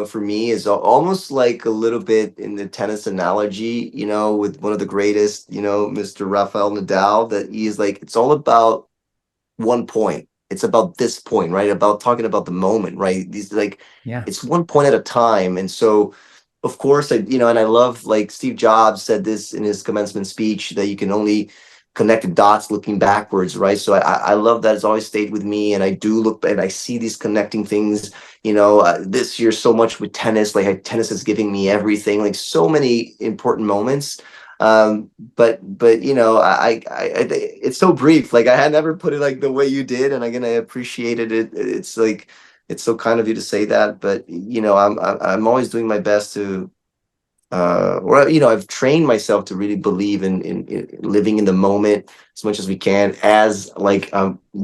for me, is almost like a little bit in the tennis analogy, with one of the greatest, Mr. Rafael Nadal, that he's like, it's all about one point. It's about this point, right? About talking about the moment, right? These like, Yeah. it's one point at a time. And so, of course, and I love, like, Steve Jobs said this in his commencement speech, that you can only connect the dots looking backwards, right? So I love that. It's always stayed with me, and I do look and I see these connecting things. This year so much with tennis, like tennis is giving me everything, like so many important moments. But it's so brief. Like, I had never put it like the way you did, and again, I appreciated it. It's like, it's so kind of you to say that, but I'm always doing my best to or I've trained myself to really believe in living in the moment as much as we can, as like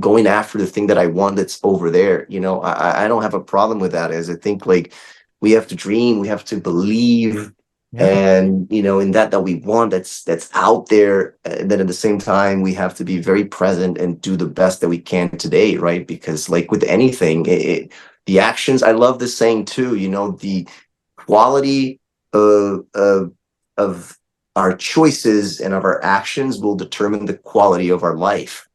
going after the thing that I want that's over there. I don't have a problem with that, as I think, like, we have to dream, we have to believe, Yeah. and in that we want, that's out there. And then at the same time, we have to be very present and do the best that we can today, right? Because, like with anything, the actions, I love this saying too, the quality of our choices and of our actions will determine the quality of our life.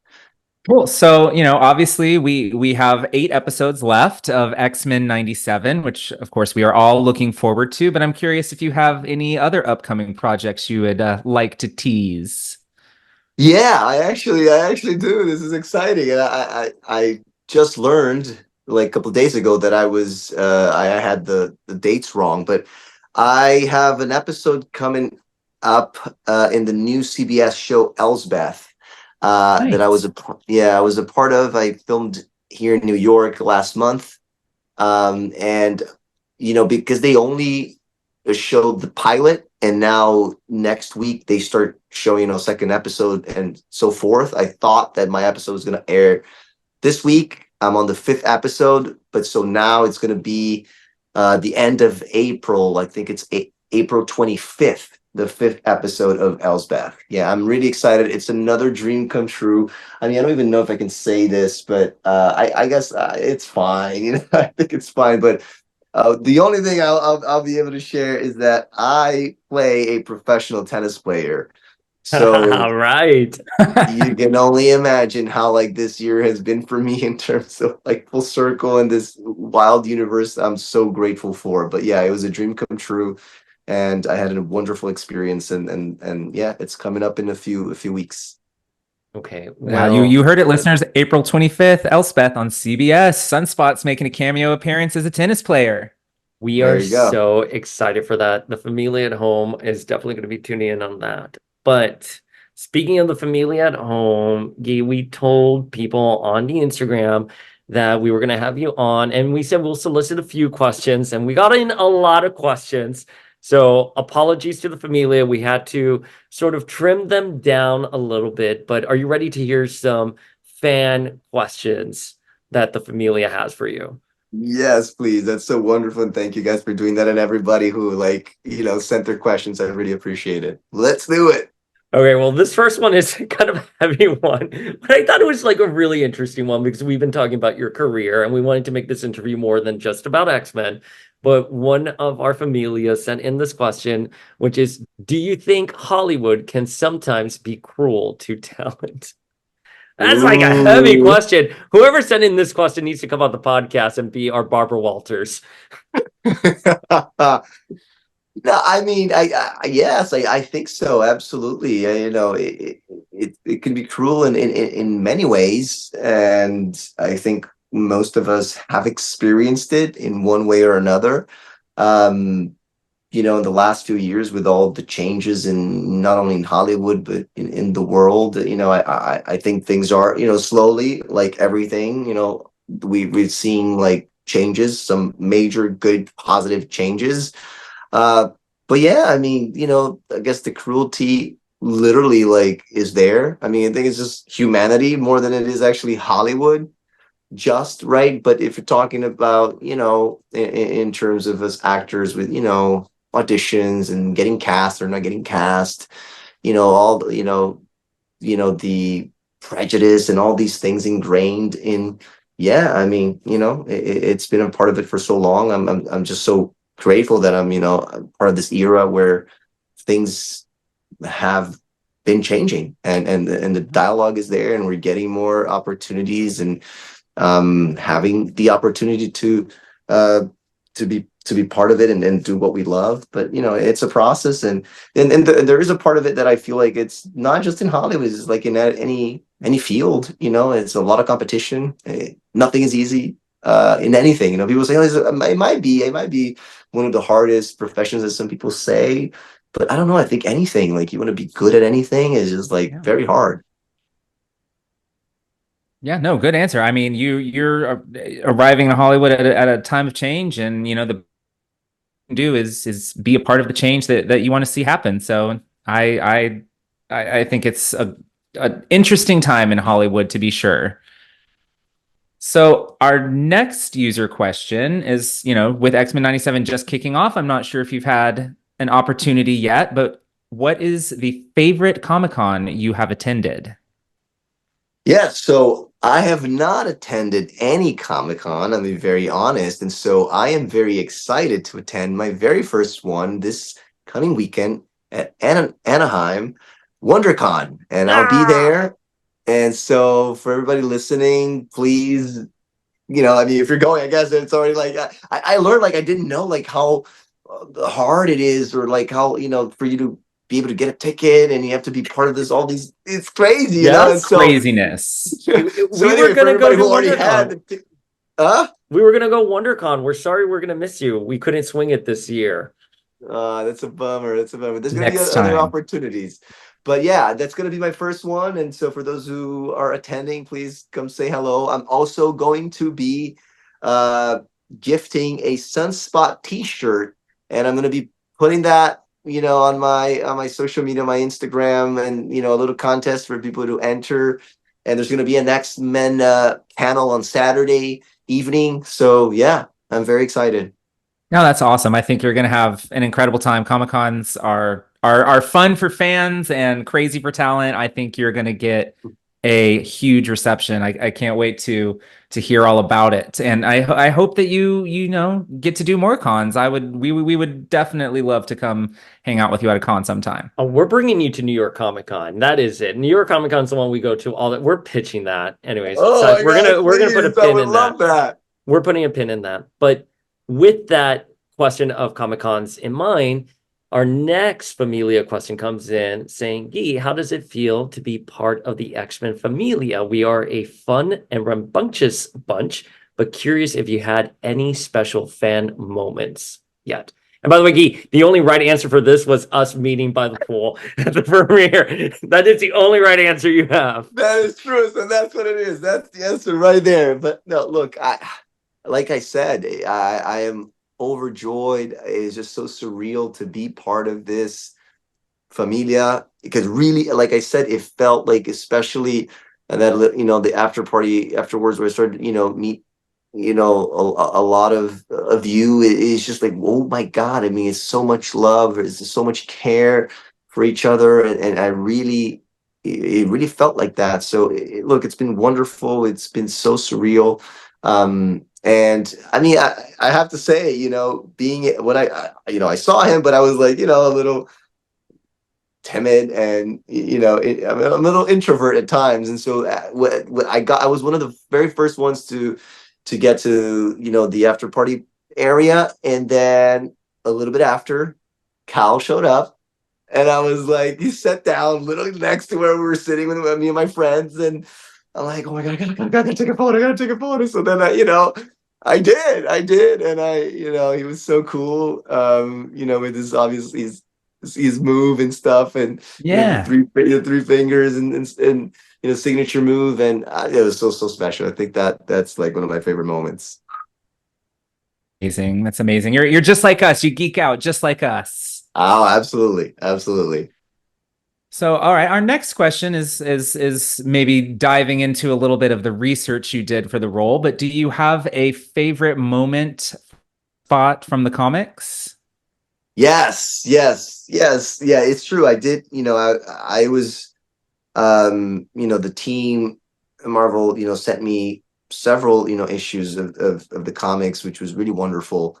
Cool. So, obviously we have 8 episodes left of X-Men 97, which of course we are all looking forward to, but I'm curious if you have any other upcoming projects you would like to tease. Yeah, I actually do. This is exciting, and I just learned like a couple of days ago that I had the dates wrong, but I have an episode coming up in the new CBS show Elsbeth that I was Nice. I was a part of. I filmed here in New York last month, and because they only showed the pilot, and now next week they start showing a second episode and so forth. I thought that my episode was going to air this week. I'm on the 5th episode, but so now it's going to be the end of April. I think it's April 25th, the 5th episode of Elsbeth. Yeah, I'm really excited. It's another dream come true. I mean, I don't even know if I can say this, but I guess it's fine. I think it's fine. But the only thing I'll be able to share is that I play a professional tennis player. So Right. you can only imagine how like this year has been for me in terms of like full circle in this wild universe I'm so grateful for. But yeah, it was a dream come true, and I had a wonderful experience, and yeah, it's coming up in a few weeks. Okay. Wow, Well, you heard it, listeners. April 25th, Elspeth on CBS. Sunspot's making a cameo appearance as a tennis player. we There are you go. so excited for that. The Familia at home is definitely going to be tuning in on that. But speaking of the Familia at home, Guy, we told people on the Instagram that we were going to have you on, and we said we'll solicit a few questions, and we got in a lot of questions. So apologies to the Familia. We had to sort of trim them down a little bit, but are you ready to hear some fan questions that the Familia has for you? Yes, please. That's so wonderful, and thank you guys for doing that, and everybody who sent their questions. I really appreciate it. Let's do it. Okay, well, this first one is kind of a heavy one, but I thought it was like a really interesting one because we've been talking about your career and we wanted to make this interview more than just about X-Men. But one of our familia sent in this question, which is, do you think Hollywood can sometimes be cruel to talent? That's like a heavy Ooh. question. Whoever sent in this question needs to come on the podcast and be our Barbara Walters. No, I mean, yes, I think so. Absolutely. It can be cruel in many ways, and I think most of us have experienced it in one way or another. Um, in the last few years, with all the changes in not only in Hollywood but in the world, I think things are, slowly, like everything, we've seen like changes, some major good positive changes. Uh, but yeah, I mean, I guess the cruelty literally like is there. I mean, I think it's just humanity more than it is actually Hollywood, just right. But if you're talking about, in terms of us actors with, auditions and getting cast or not getting cast, all the prejudice and all these things ingrained in. Yeah, I mean, it's been a part of it for so long. I'm just so grateful that I'm part of this era where things have been changing, and the dialogue is there, and we're getting more opportunities, and having the opportunity uh to be part of it, and do what we love. But it's a process, and there is a part of it that I feel like it's not just in Hollywood, it's like in any field. It's a lot of competition. Nothing is easy in anything. People say, oh, it might be one of the hardest professions, as some people say, but I don't know. I think anything, like, you want to be good at anything, is just like very hard. Yeah, no, good answer. I mean, you're arriving in Hollywood at a time of change, and the do is be a part of the change that you want to see happen. So I think it's an interesting time in Hollywood, to be sure. So our next user question is, with X-Men 97 just kicking off, I'm not sure if you've had an opportunity yet, but what is the favorite Comic-Con you have attended? Yeah, so I have not attended any Comic-Con, I'll be very honest, and so I am very excited to attend my very first one this coming weekend at Anaheim, WonderCon, and I'll be Ah! there. And so for everybody listening, please, I mean, if you're going, I guess it's already like I learned, like, I didn't know like how hard it is, or like how, for you to be able to get a ticket, and you have to be part of this, all these, it's crazy, and Yes. so Craziness. so We were anyway, for gonna go everybody to who already had WonderCon. We were gonna go WonderCon. We're sorry we're gonna miss you. We couldn't swing it this year. That's a bummer. That's a bummer. There's gonna be Next other time. opportunities, but yeah, that's gonna be my first one. And so for those who are attending, please come say hello. I'm also going to be uh gifting a Sunspot T-shirt, and I'm gonna be putting that, on my social media, my Instagram, and a little contest for people to enter. And there's gonna be an X-Men panel on Saturday evening. So yeah, I'm very excited. No, that's awesome. I think you're going to have an incredible time. Comic Cons are fun for fans and crazy for talent. I think you're going to get a huge reception. I can't wait to hear all about it. And I hope that you get to do more cons. We would definitely love to come hang out with you at a con sometime. Oh, we're bringing you to New York Comic Con. That is it. New York Comic Con is the one we go to all that. We're pitching that. Anyways, Oh so my we're God, gonna put a please, I pin would in love that. We're putting a pin in that. But with that question of Comic Cons in mind, our next Familia question comes in saying, Guy, how does it feel to be part of the X-Men Familia? We are a fun and rambunctious bunch, but curious if you had any special fan moments yet. And by the way, Guy, the only right answer for this was us meeting by the pool at the premiere. That is the only right answer you have. That is true. So that's what it is. That's the answer right there. But no, look, like I said, I am overjoyed. It's just so surreal to be part of this Familia, because really, like I said, it felt like, especially that, the after party afterwards, where I started, meet, a lot of you. It's just like, oh my God. I mean, it's so much love. There's so much care for each other. And I really, it really felt like that. So look, it's been wonderful. It's been so surreal. And I mean, I have to say, being when I saw him, but I was like, a little timid, and I'm a little introvert at times. And so what I was one of the very first ones to get to, the after party area. And then a little bit after, Cal showed up, and I was like, he sat down literally next to where we were sitting with me and my friends. And I'm like, oh my God, I gotta take a photo. I gotta take a photo. So then I did. And he was so cool. With his, obviously his move and stuff, and Yeah. the three fingers, and signature move. And it was so special. I think that's like one of my favorite moments. Amazing. That's amazing. You're just like us. You geek out just like us. Oh, absolutely. So, all right, our next question is maybe diving into a little bit of the research you did for the role, but do you have a favorite moment spot from the comics? Yes. Yeah, it's true. I did. I was, the team Marvel, sent me several, issues of the comics, which was really wonderful.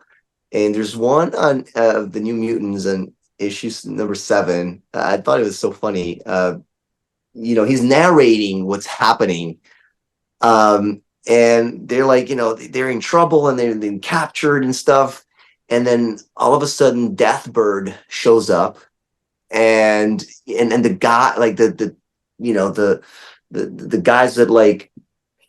And there's one on the New Mutants, and issue number 7. I thought it was so funny. He's narrating what's happening. And they're like, they're in trouble, and they're been captured and stuff. And then all of a sudden, Deathbird shows up, and the guy, like the guys that like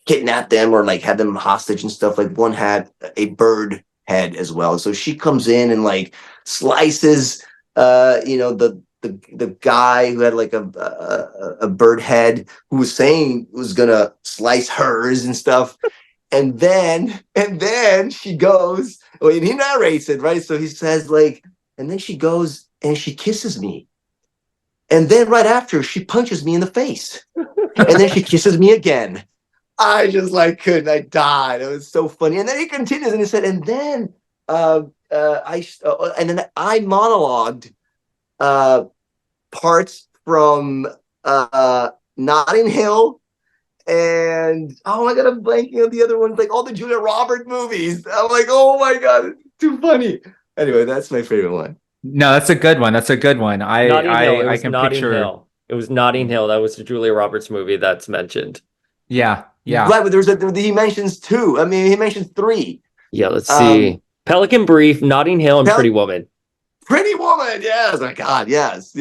kidnapped them or like had them hostage and stuff, like one had a bird head as well. So she comes in and like slices the guy who had like a bird head, who was saying was gonna slice hers and stuff. And then she goes, well, and he narrates it, right? So he says, like, and then she goes and she kisses me. And then right after, she punches me in the face. And then she kisses me again. I just like couldn't. I died. It was so funny. And then he continues and he said, and then I monologued parts from Notting Hill, and oh my God, I'm blanking on the other ones, like all the Julia Roberts movies. I'm like, oh my God, it's too funny. Anyway, that's my favorite one. No, that's a good one. That's a good one. Notting Hill. It I was can Notting picture. Hill. It was Notting Hill. That was the Julia Roberts movie that's mentioned. Yeah. Right, but he mentions 2. I mean, he mentions 3. Yeah, let's see. Pelican Brief, Notting Hill, and Pretty Woman. Pretty Woman, yes. Oh my God, yes.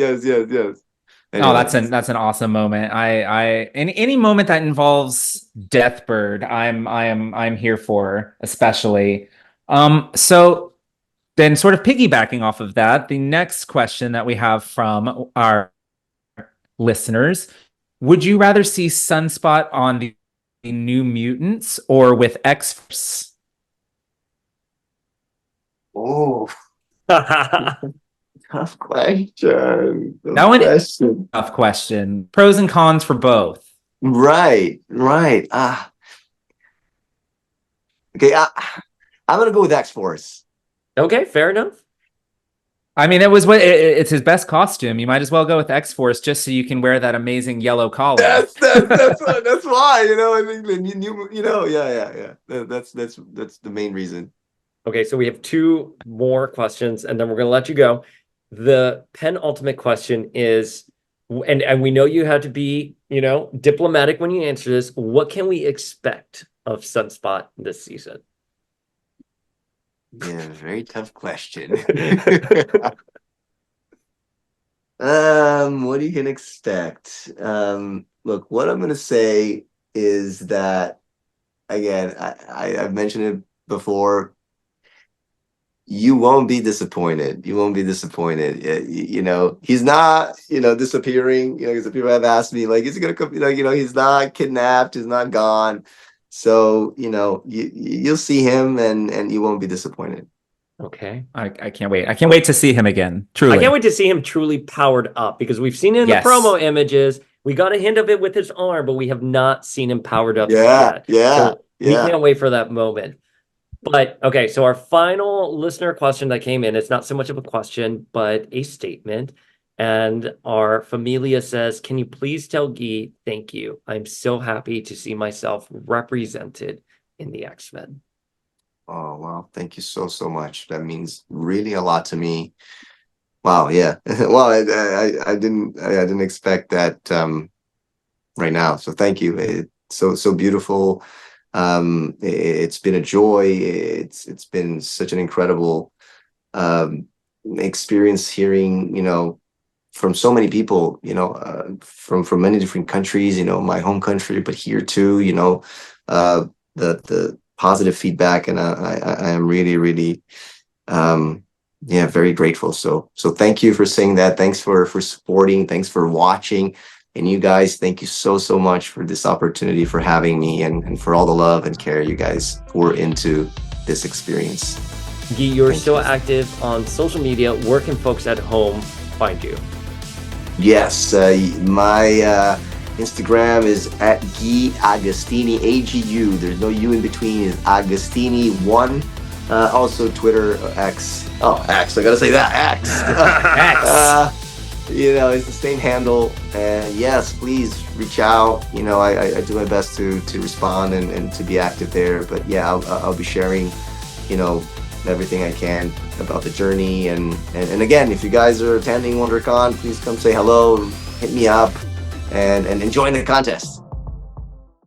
Oh, that's an awesome moment. Any moment that involves Deathbird, I'm here for, especially. So then sort of piggybacking off of that, the next question that we have from our listeners, would you rather see Sunspot on the New Mutants or with X-Force? Oh, tough question. That one is a tough question. Pros and cons for both. Right. Okay, I'm gonna go with X-Force. Okay, fair enough. I mean, it's his best costume. You might as well go with X-Force just so you can wear that amazing yellow collar. That's why, I think the new, yeah. That's the main reason. Okay, so we have two more questions, and then we're going to let you go. The penultimate question is, and we know you had to be, diplomatic when you answer this. What can we expect of Sunspot this season? Yeah, very tough question. What you can expect? Look, what I'm gonna say is that, again, I've mentioned it before. You won't be disappointed. You won't be disappointed. He's not, disappearing. Because people have asked me, like, is he gonna come? He's not kidnapped. He's not gone. So, you'll see him and you won't be disappointed. Okay. I can't wait. I can't wait to see him again. Truly. I can't wait to see him truly powered up, because we've seen it in the promo images. We got a hint of it with his arm, but we have not seen him powered up yet. So we can't wait for that moment. But okay, so our final listener question that came in, it's not so much of a question, but a statement. And our Familia says, can you please tell Guy, thank you. I'm so happy to see myself represented in the X-Men. Oh, wow. Thank you so much. That means really a lot to me. Wow. Yeah. Well, I didn't expect that right now. So thank you. It's so beautiful. It's been a joy. It's been such an incredible experience hearing, from so many people, from many different countries, my home country, but here too, the positive feedback, and I am really, really, very grateful. So thank you for saying that. Thanks for supporting. Thanks for watching. And you guys, thank you so much for this opportunity, for having me, and for all the love and care you guys pour into this experience. Guy, you're so active on social media. Where can folks at home find you? Yes, my Instagram is at Gui Agustini, AGU. There's no U in between. It's Agustini1. Also Twitter, X. Oh, X. I gotta say that. X. X. It's the same handle. And yes, please reach out. I do my best to respond and to be active there. But yeah, I'll be sharing, everything I can about the journey. And again, if you guys are attending WonderCon, please come say hello, hit me up, and join the contest.